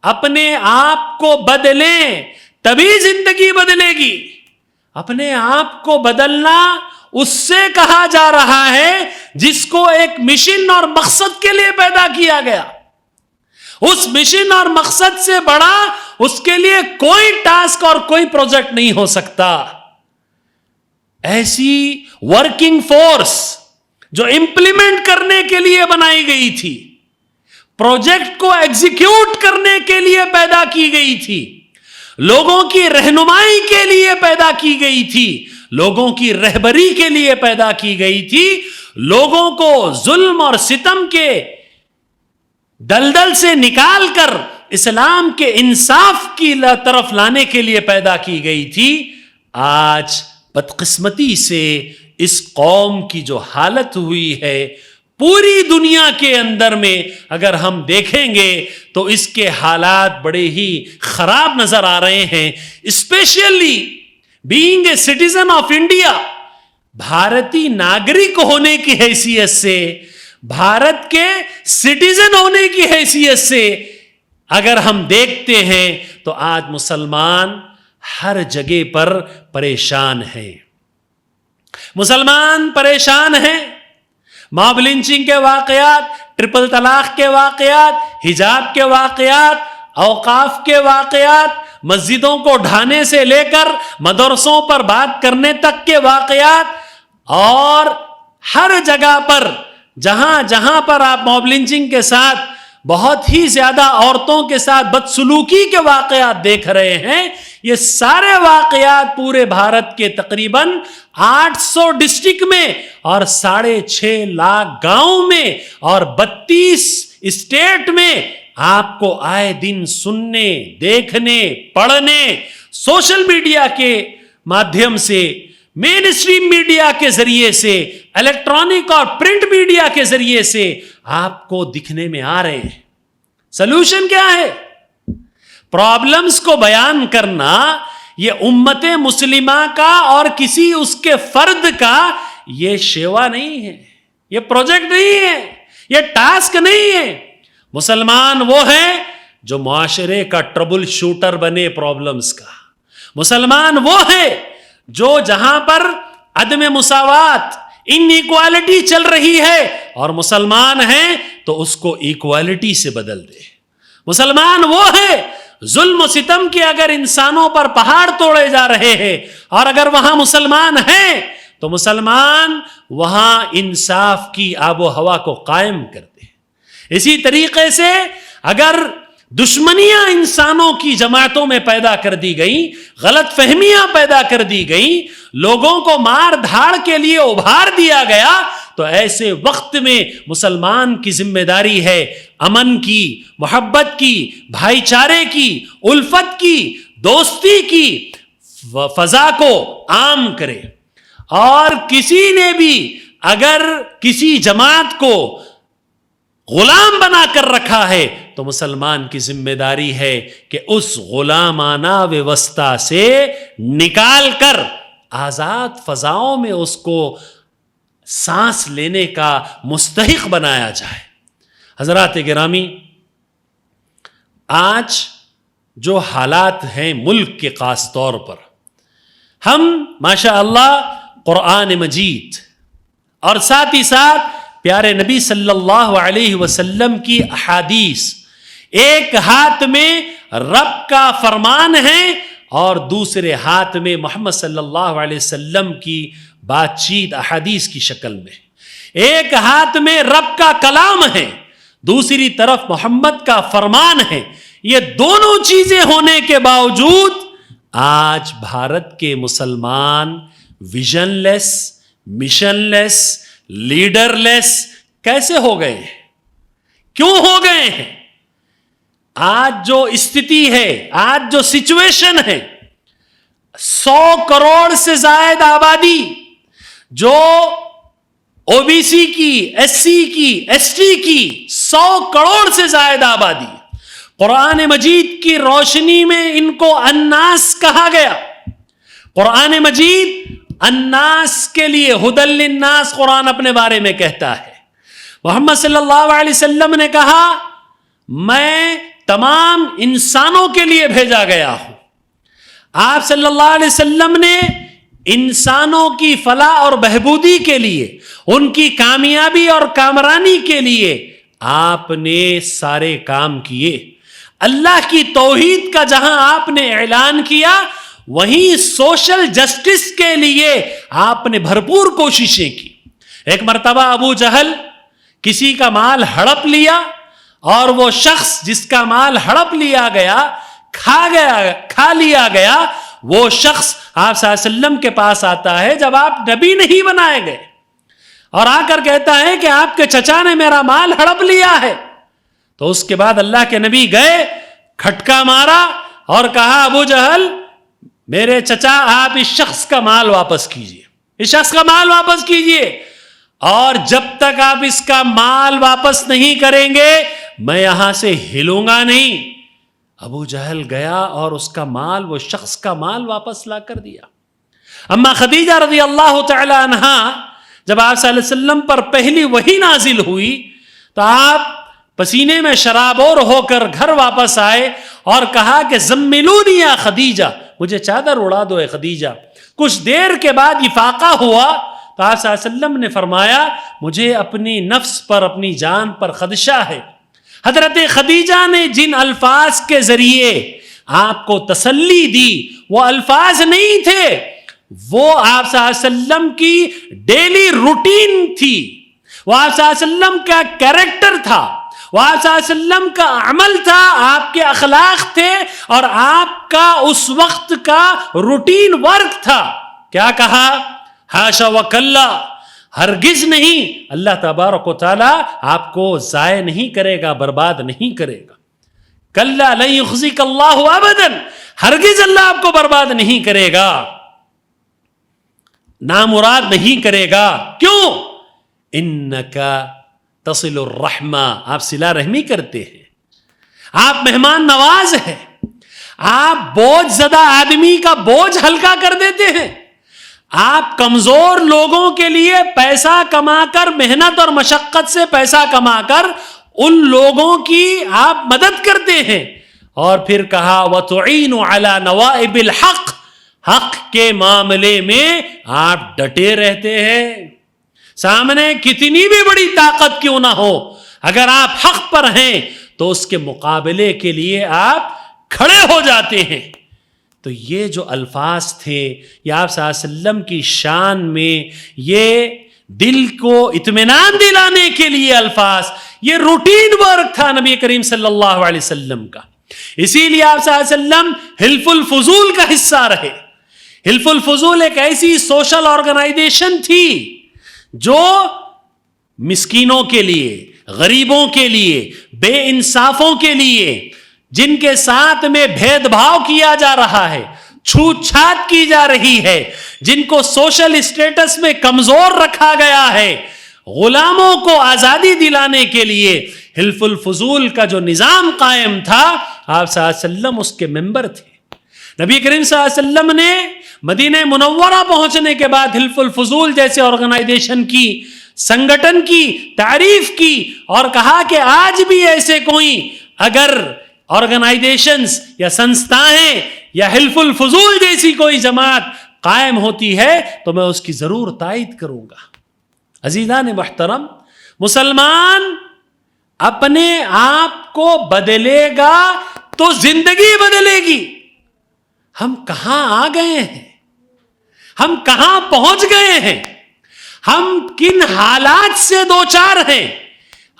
اپنے آپ کو بدلیں تبھی زندگی بدلے گی۔ اپنے آپ کو بدلنا اس سے کہا جا رہا ہے جس کو ایک مشن اور مقصد کے لیے پیدا کیا گیا۔ اس مشن اور مقصد سے بڑا اس کے لیے کوئی ٹاسک اور کوئی پروجیکٹ نہیں ہو سکتا۔ ایسی ورکنگ فورس جو امپلیمنٹ کرنے کے لیے بنائی گئی تھی، پروجیکٹ کو ایگزیکیوٹ کرنے کے لیے پیدا کی گئی تھی، لوگوں کی رہنمائی کے لیے پیدا کی گئی تھی، لوگوں کی رہبری کے لیے پیدا کی گئی تھی، لوگوں کو ظلم اور ستم کے دلدل سے نکال کر اسلام کے انصاف کی طرف لانے کے لیے پیدا کی گئی تھی، آج بدقسمتی سے اس قوم کی جو حالت ہوئی ہے پوری دنیا کے اندر میں اگر ہم دیکھیں گے تو اس کے حالات بڑے ہی خراب نظر آ رہے ہیں. Specially being a citizen of India, بھارتی ناگرک ہونے کی حیثیت سے، بھارت کے سٹیزن ہونے کی حیثیت سے اگر ہم دیکھتے ہیں تو آج مسلمان ہر جگہ پر پریشان ہیں. مسلمان پریشان ہیں. ماب لنچنگ کے واقعات، ٹرپل طلاق کے واقعات، حجاب کے واقعات، اوقاف کے واقعات، مسجدوں کو ڈھانے سے لے کر مدرسوں پر بات کرنے تک کے واقعات، اور ہر جگہ پر جہاں جہاں پر آپ ماب لنچنگ کے ساتھ بہت ہی زیادہ عورتوں کے ساتھ بدسلوکی کے واقعات دیکھ رہے ہیں. یہ سارے واقعات پورے بھارت کے تقریباً 800 ڈسٹرکٹ میں اور 6.5 لاکھ گاؤں میں اور 32 اسٹیٹ میں آپ کو آئے دن سننے، دیکھنے، پڑھنے، سوشل میڈیا کے مادھیم سے، مین اسٹریم میڈیا کے ذریعے سے، الیکٹرانک اور پرنٹ میڈیا کے ذریعے سے آپ کو دکھنے میں آ رہے ہیں. سلوشن کیا ہے؟ پرابلمز کو بیان کرنا یہ امت مسلمہ کا اور کسی اس کے فرد کا یہ شیوا نہیں ہے، یہ پروجیکٹ نہیں ہے، یہ ٹاسک نہیں ہے. مسلمان وہ ہے جو معاشرے کا ٹربل شوٹر بنے پرابلمز کا. مسلمان وہ ہے جو جہاں پر عدم مساوات، انیکوالٹی چل رہی ہے اور مسلمان ہیں تو اس کو ایکوالٹی سے بدل دے. مسلمان وہ ہے ظلم و ستم کے اگر انسانوں پر پہاڑ توڑے جا رہے ہیں اور اگر وہاں مسلمان ہیں تو مسلمان وہاں انصاف کی آب و ہوا کو قائم کر دے. اسی طریقے سے اگر دشمنیاں انسانوں کی جماعتوں میں پیدا کر دی گئیں، غلط فہمیاں پیدا کر دی گئیں، لوگوں کو مار دھاڑ کے لیے ابھار دیا گیا، تو ایسے وقت میں مسلمان کی ذمہ داری ہے امن کی، محبت کی، بھائی چارے کی، الفت کی، دوستی کی فضا کو عام کرے. اور کسی نے بھی اگر کسی جماعت کو غلام بنا کر رکھا ہے تو مسلمان کی ذمہ داری ہے کہ اس غلامانہ ویوستھا سے نکال کر آزاد فضاؤں میں اس کو سانس لینے کا مستحق بنایا جائے. حضرات گرامی، آج جو حالات ہیں ملک کے خاص طور پر، ہم ماشاء اللہ قرآن مجید اور ساتھ ہی ساتھ پیارے نبی صلی اللہ علیہ وسلم کی احادیث، ایک ہاتھ میں رب کا فرمان ہے اور دوسرے ہاتھ میں محمد صلی اللہ علیہ وسلم کی بات چیت احادیث کی شکل میں. ایک ہاتھ میں رب کا کلام ہے، دوسری طرف محمد کا فرمان ہے. یہ دونوں چیزیں ہونے کے باوجود آج بھارت کے مسلمان ویژن لیس، مشن لیس، لیڈر لیس کیسے ہو گئے ہیں؟ کیوں ہو گئے ہیں؟ آج جو استھتی ہے، آج جو سچویشن ہے، 100 کروڑ سے زائد آبادی جو او بی سی کی، ایس سی کی، ایس ٹی کی 100 کروڑ سے زائد آبادی، قرآن مجید کی روشنی میں ان کو الناس کہا گیا. قرآن مجید الناس کے لیے ہدی للناس قرآن اپنے بارے میں کہتا ہے. محمد صلی اللہ علیہ وسلم نے کہا میں تمام انسانوں کے لیے بھیجا گیا ہوں. آپ صلی اللہ علیہ وسلم نے انسانوں کی فلاح اور بہبودی کے لیے، ان کی کامیابی اور کامرانی کے لیے آپ نے سارے کام کیے. اللہ کی توحید کا جہاں آپ نے اعلان کیا، وہیں سوشل جسٹس کے لیے آپ نے بھرپور کوششیں کی. ایک مرتبہ ابو جہل کسی کا مال ہڑپ لیا اور وہ شخص جس کا مال ہڑپ لیا گیا، کھا لیا گیا، وہ شخص آپ صلی اللہ علیہ وسلم کے پاس آتا ہے جب آپ نبی نہیں بنائے گئے، اور آ کر کہتا ہے کہ آپ کے چچا نے میرا مال ہڑپ لیا ہے. تو اس کے بعد اللہ کے نبی گئے کھٹکا مارا اور کہا ابو جہل میرے چچا آپ اس شخص کا مال واپس کیجئے، اس شخص کا مال واپس کیجئے، اور جب تک آپ اس کا مال واپس نہیں کریں گے میں یہاں سے ہلوں گا نہیں۔ ابو جہل گیا اور اس کا مال، وہ شخص کا مال واپس لا کر دیا۔ اما خدیجہ رضی اللہ تعالی عنہا جب آپ صلی اللہ علیہ وسلم پر پہلی وحی نازل ہوئی تو آپ پسینے میں شرابور ہو کر گھر واپس آئے اور کہا کہ زملونی یا خدیجہ، مجھے چادر اڑا دو اے خدیجہ۔ کچھ دیر کے بعد افاقہ ہوا تو آپ صلی اللہ علیہ وسلم نے فرمایا مجھے اپنی نفس پر، اپنی جان پر خدشہ ہے۔ حضرت خدیجہ نے جن الفاظ کے ذریعے آپ کو تسلی دی وہ الفاظ نہیں تھے، وہ آپ صلی اللہ علیہ وسلم کی ڈیلی روٹین تھی، وہ آپ صلی اللہ علیہ وسلم کا کیریکٹر تھا، وہ آپ صلی اللہ علیہ وسلم کا عمل تھا، آپ کے اخلاق تھے اور آپ کا اس وقت کا روٹین ورک تھا۔ کیا کہا؟ حاشا وکلا، ہرگز نہیں، اللہ تبارک و تعالی آپ کو ضائع نہیں کرے گا، برباد نہیں کرے گا۔ کلا لن یخزیک اللہ ابدا، ہرگز اللہ آپ کو برباد نہیں کرے گا، نامراد نہیں کرے گا۔ کیوں؟ انکا تصل الرحمہ، آپ صلہ رحمی کرتے ہیں، آپ مہمان نواز ہیں، آپ بوجھ زدہ آدمی کا بوجھ ہلکا کر دیتے ہیں، آپ کمزور لوگوں کے لیے پیسہ کما کر، محنت اور مشقت سے پیسہ کما کر ان لوگوں کی آپ مدد کرتے ہیں۔ اور پھر کہا وَتُعِينُ عَلَى نَوَائِبِ الْحَقِّ، حق کے معاملے میں آپ ڈٹے رہتے ہیں، سامنے کتنی بھی بڑی طاقت کیوں نہ ہو، اگر آپ حق پر ہیں تو اس کے مقابلے کے لیے آپ کھڑے ہو جاتے ہیں۔ تو یہ جو الفاظ تھے یہ آپ صلی اللہ علیہ وسلم کی شان میں، یہ دل کو اطمینان دلانے کے لیے الفاظ، یہ روٹین ورک تھا نبی کریم صلی اللہ علیہ وسلم کا۔ اسی لیے آپ صلی اللہ علیہ وسلم حلف الفضول کا حصہ رہے۔ حلف الفضول ایک ایسی سوشل آرگنائزیشن تھی جو مسکینوں کے لیے، غریبوں کے لیے، بے انصافوں کے لیے، جن کے ساتھ میں بھید بھاؤ کیا جا رہا ہے، چھوت چھات کی جا رہی ہے، جن کو سوشل اسٹیٹس میں کمزور رکھا گیا ہے، غلاموں کو آزادی دلانے کے لیے حلف الفضول کا جو نظام قائم تھا، آپ صلی اللہ علیہ وسلم اس کے ممبر تھے۔ نبی کریم صلی اللہ علیہ وسلم نے مدینہ منورہ پہنچنے کے بعد حلف الفضول جیسے آرگنائزیشن کی، سنگٹن کی تعریف کی اور کہا کہ آج بھی ایسے کوئی اگر آرگنائزیشنز یا سنستھائیں یا حلف الفضول جیسی کوئی جماعت قائم ہوتی ہے تو میں اس کی ضرور تائید کروں گا۔ عزیزان محترم، مسلمان اپنے آپ کو بدلے گا تو زندگی بدلے گی۔ ہم کہاں آ گئے ہیں، ہم کہاں پہنچ گئے ہیں، ہم کن حالات سے دوچار ہیں۔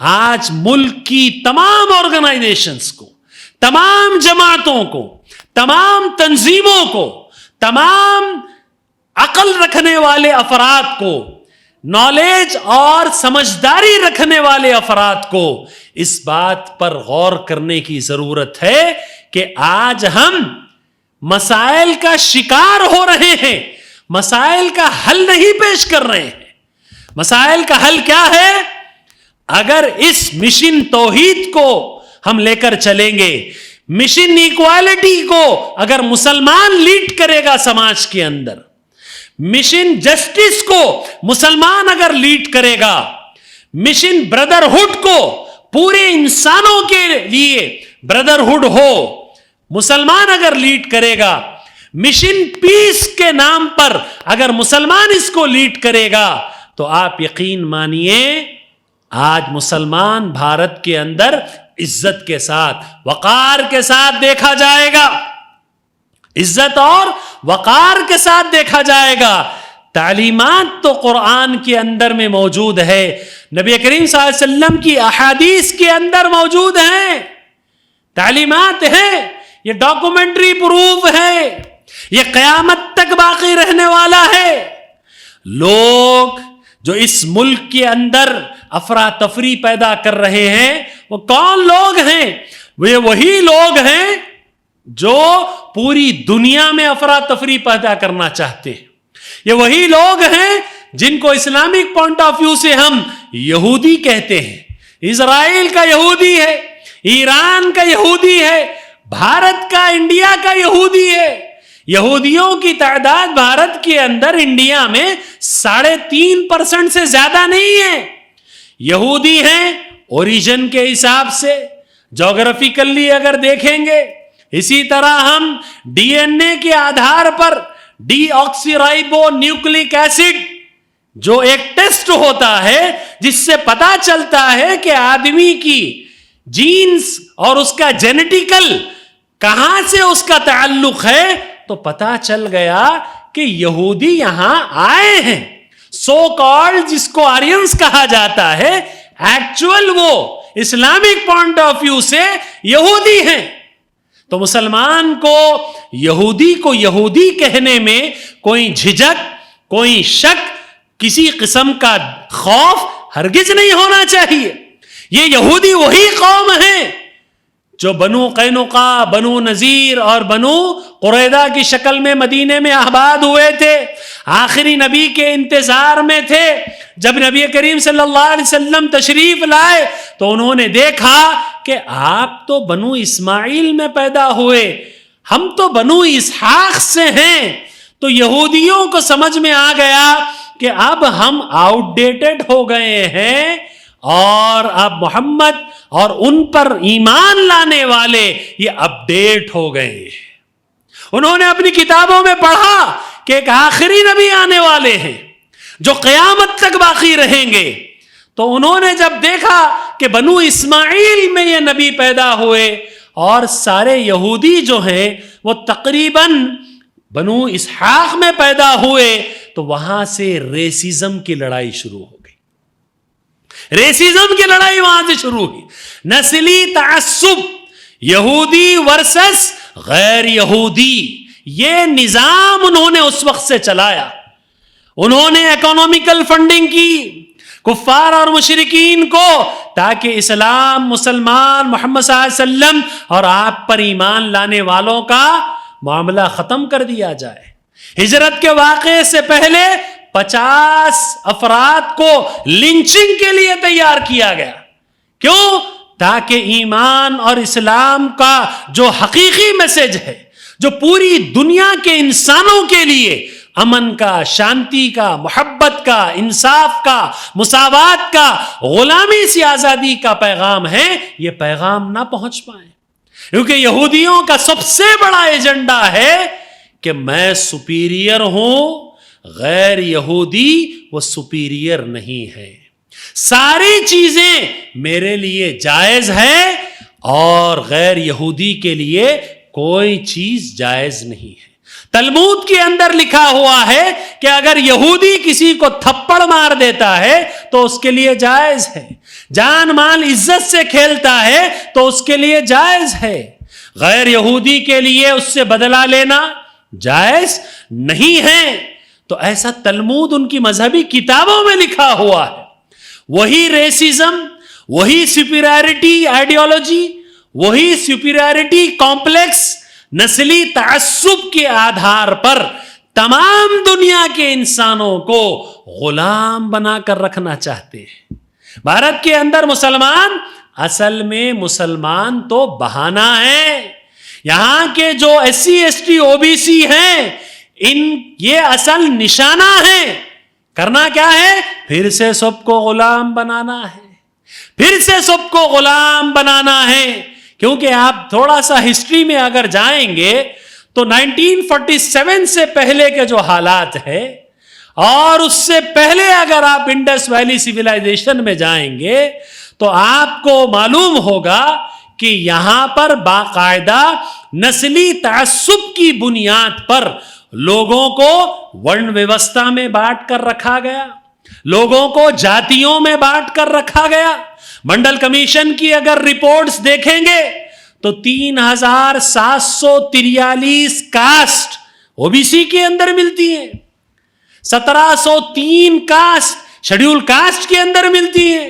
آج ملک کی تمام آرگنائزیشنز کو، تمام جماعتوں کو، تمام تنظیموں کو، تمام عقل رکھنے والے افراد کو، نالج اور سمجھداری رکھنے والے افراد کو اس بات پر غور کرنے کی ضرورت ہے کہ آج ہم مسائل کا شکار ہو رہے ہیں، مسائل کا حل نہیں پیش کر رہے ہیں۔ مسائل کا حل کیا ہے؟ اگر اس مشن توحید کو ہم لے کر چلیں گے، مشن ایکوالٹی کو اگر مسلمان لیڈ کرے گا سماج کے اندر، مشن جسٹس کو مسلمان اگر لیڈ کرے گا، مشن بردرہڈ کو، پورے انسانوں کے لیے بردرہڈ ہو، مسلمان اگر لیڈ کرے گا، مشن پیس کے نام پر اگر مسلمان اس کو لیڈ کرے گا تو آپ یقین مانیے آج مسلمان بھارت کے اندر عزت کے ساتھ، وقار کے ساتھ دیکھا جائے گا، عزت اور وقار کے ساتھ دیکھا جائے گا۔ تعلیمات تو قرآن کے اندر میں موجود ہے، نبی کریم صلی اللہ علیہ وسلم کی احادیث کے اندر موجود ہیں، تعلیمات ہیں، یہ ڈاکومنٹری پروف ہے، یہ قیامت تک باقی رہنے والا ہے۔ لوگ جو اس ملک کے اندر افراتفری پیدا کر رہے ہیں وہ کون لوگ ہیں؟ وہ وہی لوگ ہیں جو پوری دنیا میں افراتفری پیدا کرنا چاہتے ہیں. یہ وہی لوگ ہیں جن کو اسلامک پوائنٹ آف ویو سے ہم یہودی کہتے ہیں. اسرائیل کا یہودی ہے, ایران کا یہودی ہے, بھارت کا, انڈیا کا یہودی ہے. یہودیوں کی تعداد بھارت کے اندر انڈیا میں 3.5% سے زیادہ نہیں ہے. یہودی ہیں اوریجن کے حساب سے, جغرافیکلی اگر دیکھیں گے. اسی طرح ہم ڈی این اے کے آدھار پر ڈی آکسی رائبو نیوکلک ایسڈ جو ایک ٹیسٹ ہوتا ہے جس سے پتا چلتا ہے کہ آدمی کی جینز اور اس کا جینیٹیکل کہاں سے اس کا تعلق ہے, تو پتا چل گیا کہ یہودی یہاں آئے ہیں. سو کالڈ جس کو آرینز کہا جاتا ہے, ایکچوئل وہ اسلامک پوائنٹ آف ویو سے یہودی ہیں. تو مسلمان کو یہودی کہنے میں کوئی جھجک, کوئی شک, کسی قسم کا خوف ہرگز نہیں ہونا چاہیے. یہ یہودی وہی قوم ہیں جو بنو قینقاع, بنو نذیر اور بنو قریظہ کی شکل میں مدینے میں آباد ہوئے تھے. آخری نبی کے انتظار میں تھے. جب نبی کریم صلی اللہ علیہ وسلم تشریف لائے تو انہوں نے دیکھا کہ آپ تو بنو اسماعیل میں پیدا ہوئے, ہم تو بنو اسحاق سے ہیں. تو یہودیوں کو سمجھ میں آ گیا کہ اب ہم آؤٹ ڈیٹڈ ہو گئے ہیں اور اب محمد اور ان پر ایمان لانے والے یہ اپڈیٹ ہو گئے. انہوں نے اپنی کتابوں میں پڑھا کہ ایک آخری نبی آنے والے ہیں جو قیامت تک باقی رہیں گے. تو انہوں نے جب دیکھا کہ بنو اسماعیل میں یہ نبی پیدا ہوئے اور سارے یہودی جو ہیں وہ تقریباً بنو اسحاق میں پیدا ہوئے, تو وہاں سے ریسزم کی لڑائی شروع ہو گئی. ریسزم کی لڑائی وہاں سے شروع ہوئی. نسلی تعصب, یہودی ورسس غیر یہودی, یہ نظام انہوں نے اس وقت سے چلایا. انہوں نے اکنامیکل فنڈنگ کی کفار اور مشرکین کو, تاکہ اسلام, مسلمان, محمد صلی اللہ علیہ وسلم اور آپ پر ایمان لانے والوں کا معاملہ ختم کر دیا جائے. ہجرت کے واقعے سے پہلے 50 افراد کو لنچنگ کے لیے تیار کیا گیا. کیوں؟ تاکہ ایمان اور اسلام کا جو حقیقی میسج ہے, جو پوری دنیا کے انسانوں کے لیے امن کا, شانتی کا, محبت کا, انصاف کا, مساوات کا, غلامی سے آزادی کا پیغام ہے, یہ پیغام نہ پہنچ پائے. کیونکہ یہودیوں کا سب سے بڑا ایجنڈا ہے کہ میں سپیریئر ہوں, غیر یہودی وہ سپیریئر نہیں ہے. ساری چیزیں میرے لیے جائز ہے اور غیر یہودی کے لیے کوئی چیز جائز نہیں ہے. تلمود کے اندر لکھا ہوا ہے کہ اگر یہودی کسی کو تھپڑ مار دیتا ہے تو اس کے لیے جائز ہے, جان مال عزت سے کھیلتا ہے تو اس کے لیے جائز ہے. غیر یہودی کے لیے اس سے بدلہ لینا جائز نہیں ہے. تو ایسا تلمود ان کی مذہبی کتابوں میں لکھا ہوا ہے. وہی ریسزم, وہی سپیریورٹی آئیڈیالوجی, وہی سپیریورٹی کمپلیکس نسلی تعصب کے آدھار پر تمام دنیا کے انسانوں کو غلام بنا کر رکھنا چاہتے ہیں. بھارت کے اندر مسلمان اصل میں مسلمان تو بہانہ ہے. یہاں کے جو S C S T O B C ہیں یہ اصل نشانہ ہیں. کرنا کیا ہے؟ پھر سے سب کو غلام بنانا ہے, پھر سے سب کو غلام بنانا ہے. کیونکہ آپ تھوڑا سا ہسٹری میں اگر جائیں گے تو 1947 سے پہلے کے جو حالات ہیں اور اس سے پہلے اگر آپ انڈس ویلی سیویلائزیشن میں جائیں گے تو آپ کو معلوم ہوگا کہ یہاں پر باقاعدہ نسلی تعصب کی بنیاد پر لوگوں کو ورن ویوستھا میں بانٹ کر رکھا گیا, لوگوں کو جاتیوں میں بانٹ کر رکھا گیا. منڈل کمیشن کی اگر رپورٹس دیکھیں گے تو 3743 کاسٹ او بی سی کے اندر ملتی ہیں, 1703 کاسٹ شیڈیول کاسٹ کے اندر ملتی ہیں,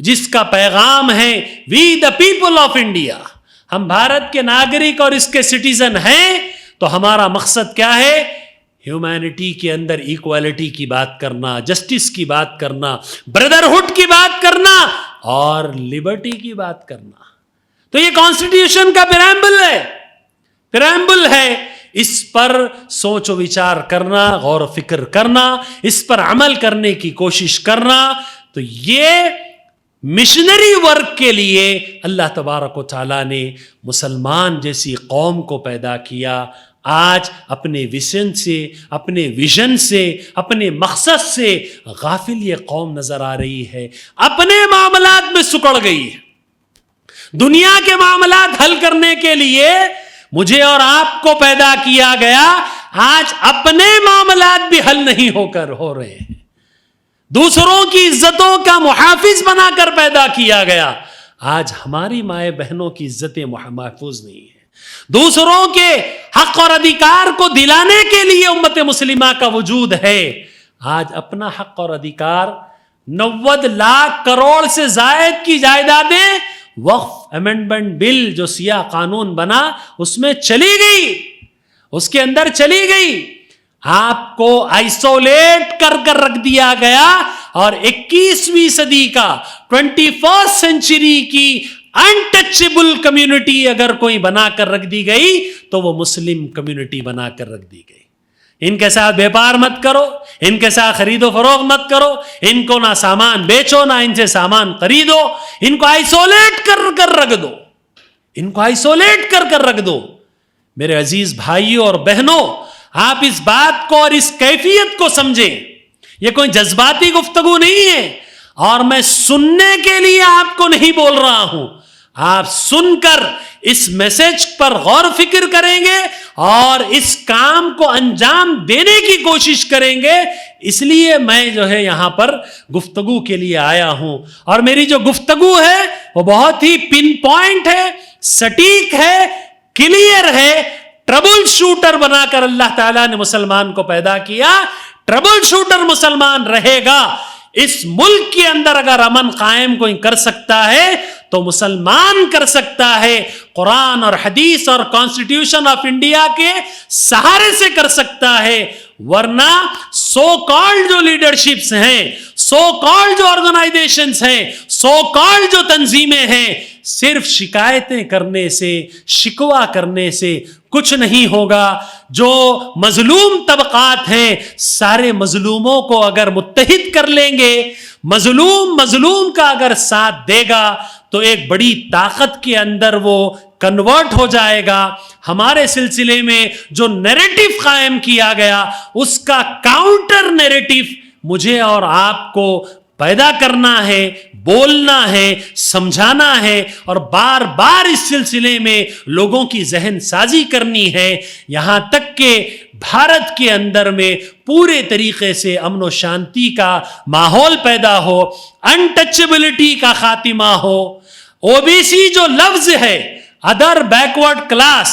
جس کا پیغام ہے وی دا پیپل آف انڈیا، ہم بھارت کے ناگرک اور اس کے سٹیزن ہیں، تو ہمارا مقصد کیا ہے؟ ہیومینٹی کے اندر ایکوالٹی کی بات کرنا، جسٹس کی بات کرنا، بردرہڈ کی بات کرنا اور لبرٹی کی بات کرنا۔ تو یہ کانسٹیٹیوشن کا پریامبل ہے، اس پر سوچ و وچار کرنا، غور و فکر کرنا، اس پر عمل کرنے کی کوشش کرنا۔ تو یہ مشنری ورک کے لیے اللہ تبارک و تعالیٰ نے مسلمان جیسی قوم کو پیدا کیا۔ آج اپنے ویژن سے اپنے مقصد سے غافل یہ قوم نظر آ رہی ہے، اپنے معاملات میں سکڑ گئی ہے۔ دنیا کے معاملات حل کرنے کے لیے مجھے اور آپ کو پیدا کیا گیا، آج اپنے معاملات بھی حل نہیں ہو رہے ہیں۔ دوسروں کی عزتوں کا محافظ بنا کر پیدا کیا گیا، آج ہماری مائیں بہنوں کی عزتیں محفوظ نہیں ہیں۔ دوسروں کے حق اور ادھیکار کو دلانے کے لیے امت مسلمہ کا وجود ہے، آج اپنا حق اور ادھیکار 90 لاکھ کروڑ سے زائد کی جائیدادیں وقف امینڈمنٹ بل جو سیاہ قانون بنا اس میں چلی گئی، اس کے اندر چلی گئی۔ آپ کو آئسولیٹ کر رکھ دیا گیا، اور 21ویں صدی کا 21st سینچری کی انٹچبل کمیونٹی اگر کوئی بنا کر رکھ دی گئی تو وہ مسلم کمیونٹی بنا کر رکھ دی گئی۔ ان کے ساتھ بیپار مت کرو، ان کے ساتھ خرید و فروخت مت کرو، ان کو نہ سامان بیچو نہ ان سے سامان خریدو، ان کو آئسولیٹ کر رکھ دو، ان کو آئسولیٹ کر رکھ دو۔ میرے عزیز بھائیوں اور بہنوں، آپ اس بات کو اور اس کیفیت کو سمجھیں۔ یہ کوئی جذباتی گفتگو نہیں ہے، اور میں سننے کے لیے آپ کو نہیں بول رہا ہوں، آپ سن کر اس میسج پر غور و فکر کریں گے اور اس کام کو انجام دینے کی کوشش کریں گے۔ اس لیے میں یہاں پر گفتگو کے لیے آیا ہوں، اور میری جو گفتگو ہے وہ بہت ہی پن پوائنٹ ہے، سٹیک ہے، کلیئر ہے۔ ٹربل شوٹر بنا کر اللہ تعالیٰ نے مسلمان کو پیدا کیا، ٹربل شوٹر مسلمان رہے گا۔ اس ملک کے اندر اگر امن قائم کوئی کر سکتا ہے تو مسلمان کر سکتا ہے، قرآن اور حدیث اور کانسٹیٹیوشن آف انڈیا کے سہارے سے کر سکتا ہے، ورنہ سو کالڈ جو لیڈرشپس ہیں، سو کالڈ جو آرگنائزیشنز ہیں، سو کالڈ جو تنظیمیں ہیں، صرف شکایتیں کرنے سے، شکوہ کرنے سے کچھ نہیں ہوگا۔ جو مظلوم طبقات ہیں، سارے مظلوموں کو اگر متحد کر لیں گے، مظلوم کا اگر ساتھ دے گا تو ایک بڑی طاقت کے اندر وہ کنورٹ ہو جائے گا۔ ہمارے سلسلے میں جو نیریٹو قائم کیا گیا، اس کا کاؤنٹر نیریٹو مجھے اور آپ کو پیدا کرنا ہے، بولنا ہے، سمجھانا ہے، اور بار بار اس سلسلے میں لوگوں کی ذہن سازی کرنی ہے، یہاں تک کہ بھارت کے اندر میں پورے طریقے سے امن و شانتی کا ماحول پیدا ہو، انٹچبلٹی کا خاتمہ ہو۔ او بی سی جو لفظ ہے، ادر بیکورڈ کلاس،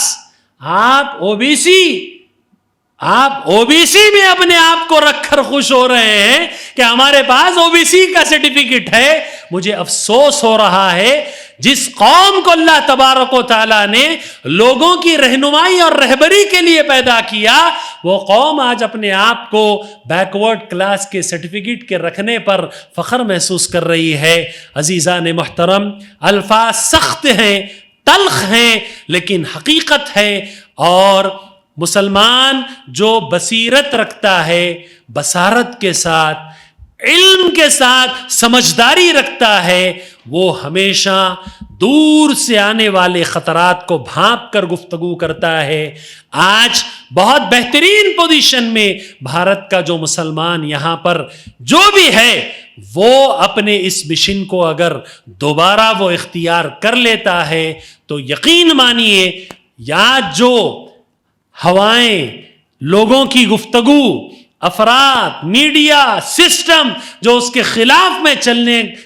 آپ او بی سی میں اپنے آپ کو رکھ کر خوش ہو رہے ہیں کہ ہمارے پاس او بی سی کا سرٹیفکیٹ ہے۔ مجھے افسوس ہو رہا ہے، جس قوم کو اللہ تبارک و تعالیٰ نے لوگوں کی رہنمائی اور رہبری کے لیے پیدا کیا، وہ قوم آج اپنے آپ کو بیکورڈ کلاس کے سرٹیفکیٹ کے رکھنے پر فخر محسوس کر رہی ہے۔ عزیزان محترم، الفاظ سخت ہیں، تلخ ہیں، لیکن حقیقت ہے، اور مسلمان جو بصیرت رکھتا ہے، بصارت کے ساتھ، علم کے ساتھ سمجھداری رکھتا ہے، وہ ہمیشہ دور سے آنے والے خطرات کو بھانپ کر گفتگو کرتا ہے۔ آج بہت بہترین پوزیشن میں بھارت کا جو مسلمان یہاں پر جو بھی ہے، وہ اپنے اس مشن کو اگر دوبارہ وہ اختیار کر لیتا ہے تو یقین مانیے، یا جو ہوائیں، لوگوں کی گفتگو، افراد، میڈیا، سسٹم جو اس کے خلاف میں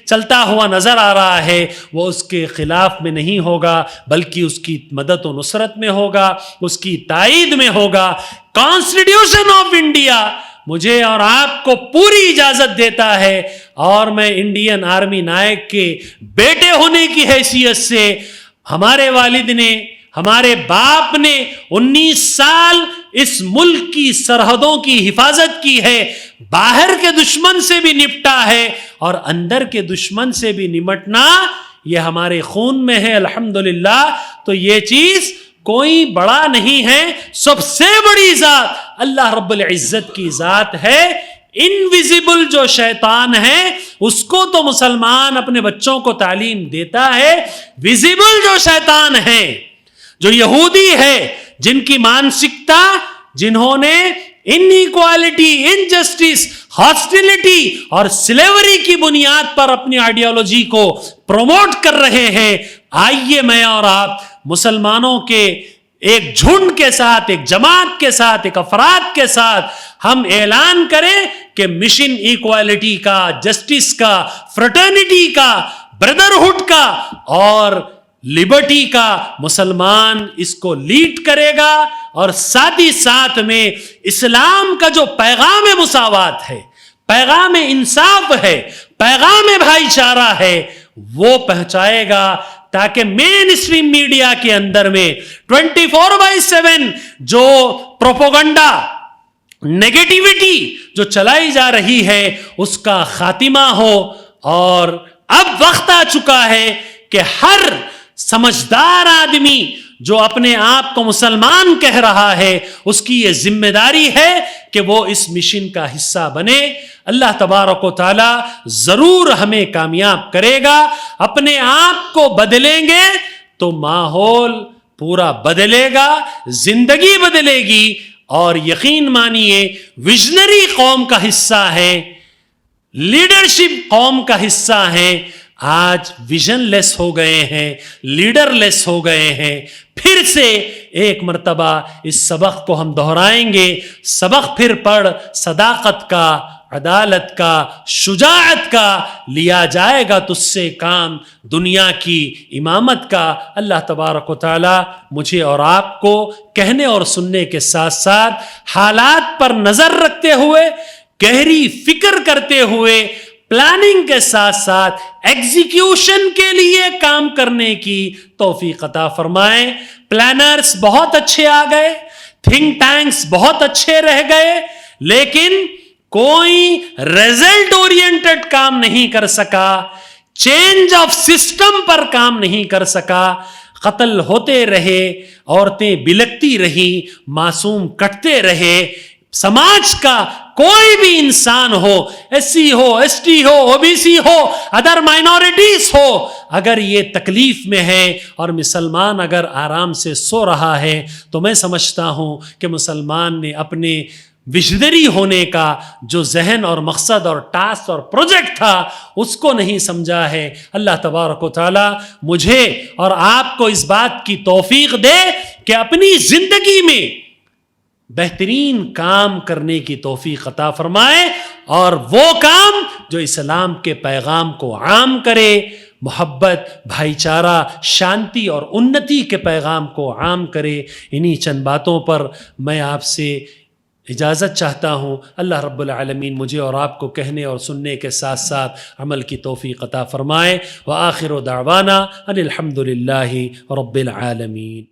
چلتا ہوا نظر آ رہا ہے، وہ اس کے خلاف میں نہیں ہوگا، بلکہ اس کی مدد و نصرت میں ہوگا، اس کی تائید میں ہوگا۔ کانسٹیٹیوشن آف انڈیا مجھے اور آپ کو پوری اجازت دیتا ہے، اور میں انڈین آرمی نائک کے بیٹے ہونے کی حیثیت سے ہمارے والد نے، ہمارے باپ نے 19 سال اس ملک کی سرحدوں کی حفاظت کی ہے، باہر کے دشمن سے بھی نپٹا ہے اور اندر کے دشمن سے بھی نمٹنا یہ ہمارے خون میں ہے الحمدللہ۔ تو یہ چیز کوئی بڑا نہیں ہے، سب سے بڑی ذات اللہ رب العزت کی ذات ہے۔ انویزیبل جو شیطان ہے اس کو تو مسلمان اپنے بچوں کو تعلیم دیتا ہے، ویزیبل جو شیطان ہے، جو یہودی ہے، جن کی مانسکتا، جنہوں نے انیکوالٹی، انجسٹس، ہاسٹیلٹی اور سلیوری کی بنیاد پر اپنی آئیڈیالوجی کو پروموٹ کر رہے ہیں، آئیے میں اور آپ مسلمانوں کے ایک جھنڈ کے ساتھ، ایک جماعت کے ساتھ، ایک افراد کے ساتھ ہم اعلان کریں کہ مشن ایکوالٹی کا، جسٹس کا، فریٹرنیٹی کا، بردرہڈ کا اور لبرٹی کا مسلمان اس کو لیڈ کرے گا، اور ساتھ ہی ساتھ میں اسلام کا جو پیغام مساوات ہے، پیغام انصاف ہے، پیغام بھائی چارہ ہے، وہ پہنچائے گا، تاکہ مین اسٹریم میڈیا کے اندر میں 24/7 جو پروپوگنڈا، نیگیٹیوٹی جو چلائی جا رہی ہے اس کا خاتمہ ہو۔ اور اب وقت آ چکا ہے کہ ہر سمجھدار آدمی جو اپنے آپ کو مسلمان کہہ رہا ہے اس کی یہ ذمہ داری ہے کہ وہ اس مشن کا حصہ بنے۔ اللہ تبارک و تعالی ضرور ہمیں کامیاب کرے گا۔ اپنے آپ کو بدلیں گے تو ماحول پورا بدلے گا، زندگی بدلے گی، اور یقین مانیے ویژنری قوم کا حصہ ہے، لیڈرشپ قوم کا حصہ ہے۔ آج ویژن لیس ہو گئے ہیں، لیڈر لیس ہو گئے ہیں۔ پھر سے ایک مرتبہ اس سبق کو ہم دہرائیں گے، سبق پھر پڑھ، صداقت کا، عدالت کا، شجاعت کا لیا جائے گا تجھ سے کام، دنیا کی امامت کا۔ اللہ تبارک و تعالی مجھے اور آپ کو کہنے اور سننے کے ساتھ ساتھ حالات پر نظر رکھتے ہوئے، گہری فکر کرتے ہوئے، پلاننگ کے ساتھ ساتھ ایگزیکیوشن کے لیے کام کرنے کی توفیق عطا فرمائے۔ پلانرز بہت اچھے آ گئے، تھنک ٹینکس بہت اچھے رہ گئے، لیکن کوئی ریزلٹ اورینٹڈ کام نہیں کر سکا، چینج آف سسٹم پر کام نہیں کر سکا۔ قتل ہوتے رہے، عورتیں بلکتی رہی، معصوم کٹتے رہے۔ سماج کا کوئی بھی انسان ہو، ایس سی ہو، ایس ٹی ہو، او بی سی ہو، ادر مائنورٹیز ہو، اگر یہ تکلیف میں ہے اور مسلمان اگر آرام سے سو رہا ہے تو میں سمجھتا ہوں کہ مسلمان نے اپنے وژنری ہونے کا جو ذہن اور مقصد اور ٹاسک اور پروجیکٹ تھا اس کو نہیں سمجھا ہے۔ اللہ تبارک و تعالی مجھے اور آپ کو اس بات کی توفیق دے کہ اپنی زندگی میں بہترین کام کرنے کی توفیق عطا فرمائے، اور وہ کام جو اسلام کے پیغام کو عام کرے، محبت، بھائی چارہ، شانتی اور انتی کے پیغام کو عام کرے۔ انہی چند باتوں پر میں آپ سے اجازت چاہتا ہوں۔ اللہ رب العالمین مجھے اور آپ کو کہنے اور سننے کے ساتھ ساتھ عمل کی توفیق عطا فرمائے۔ وآخر دعوانا ان الحمد للہ رب العالمین۔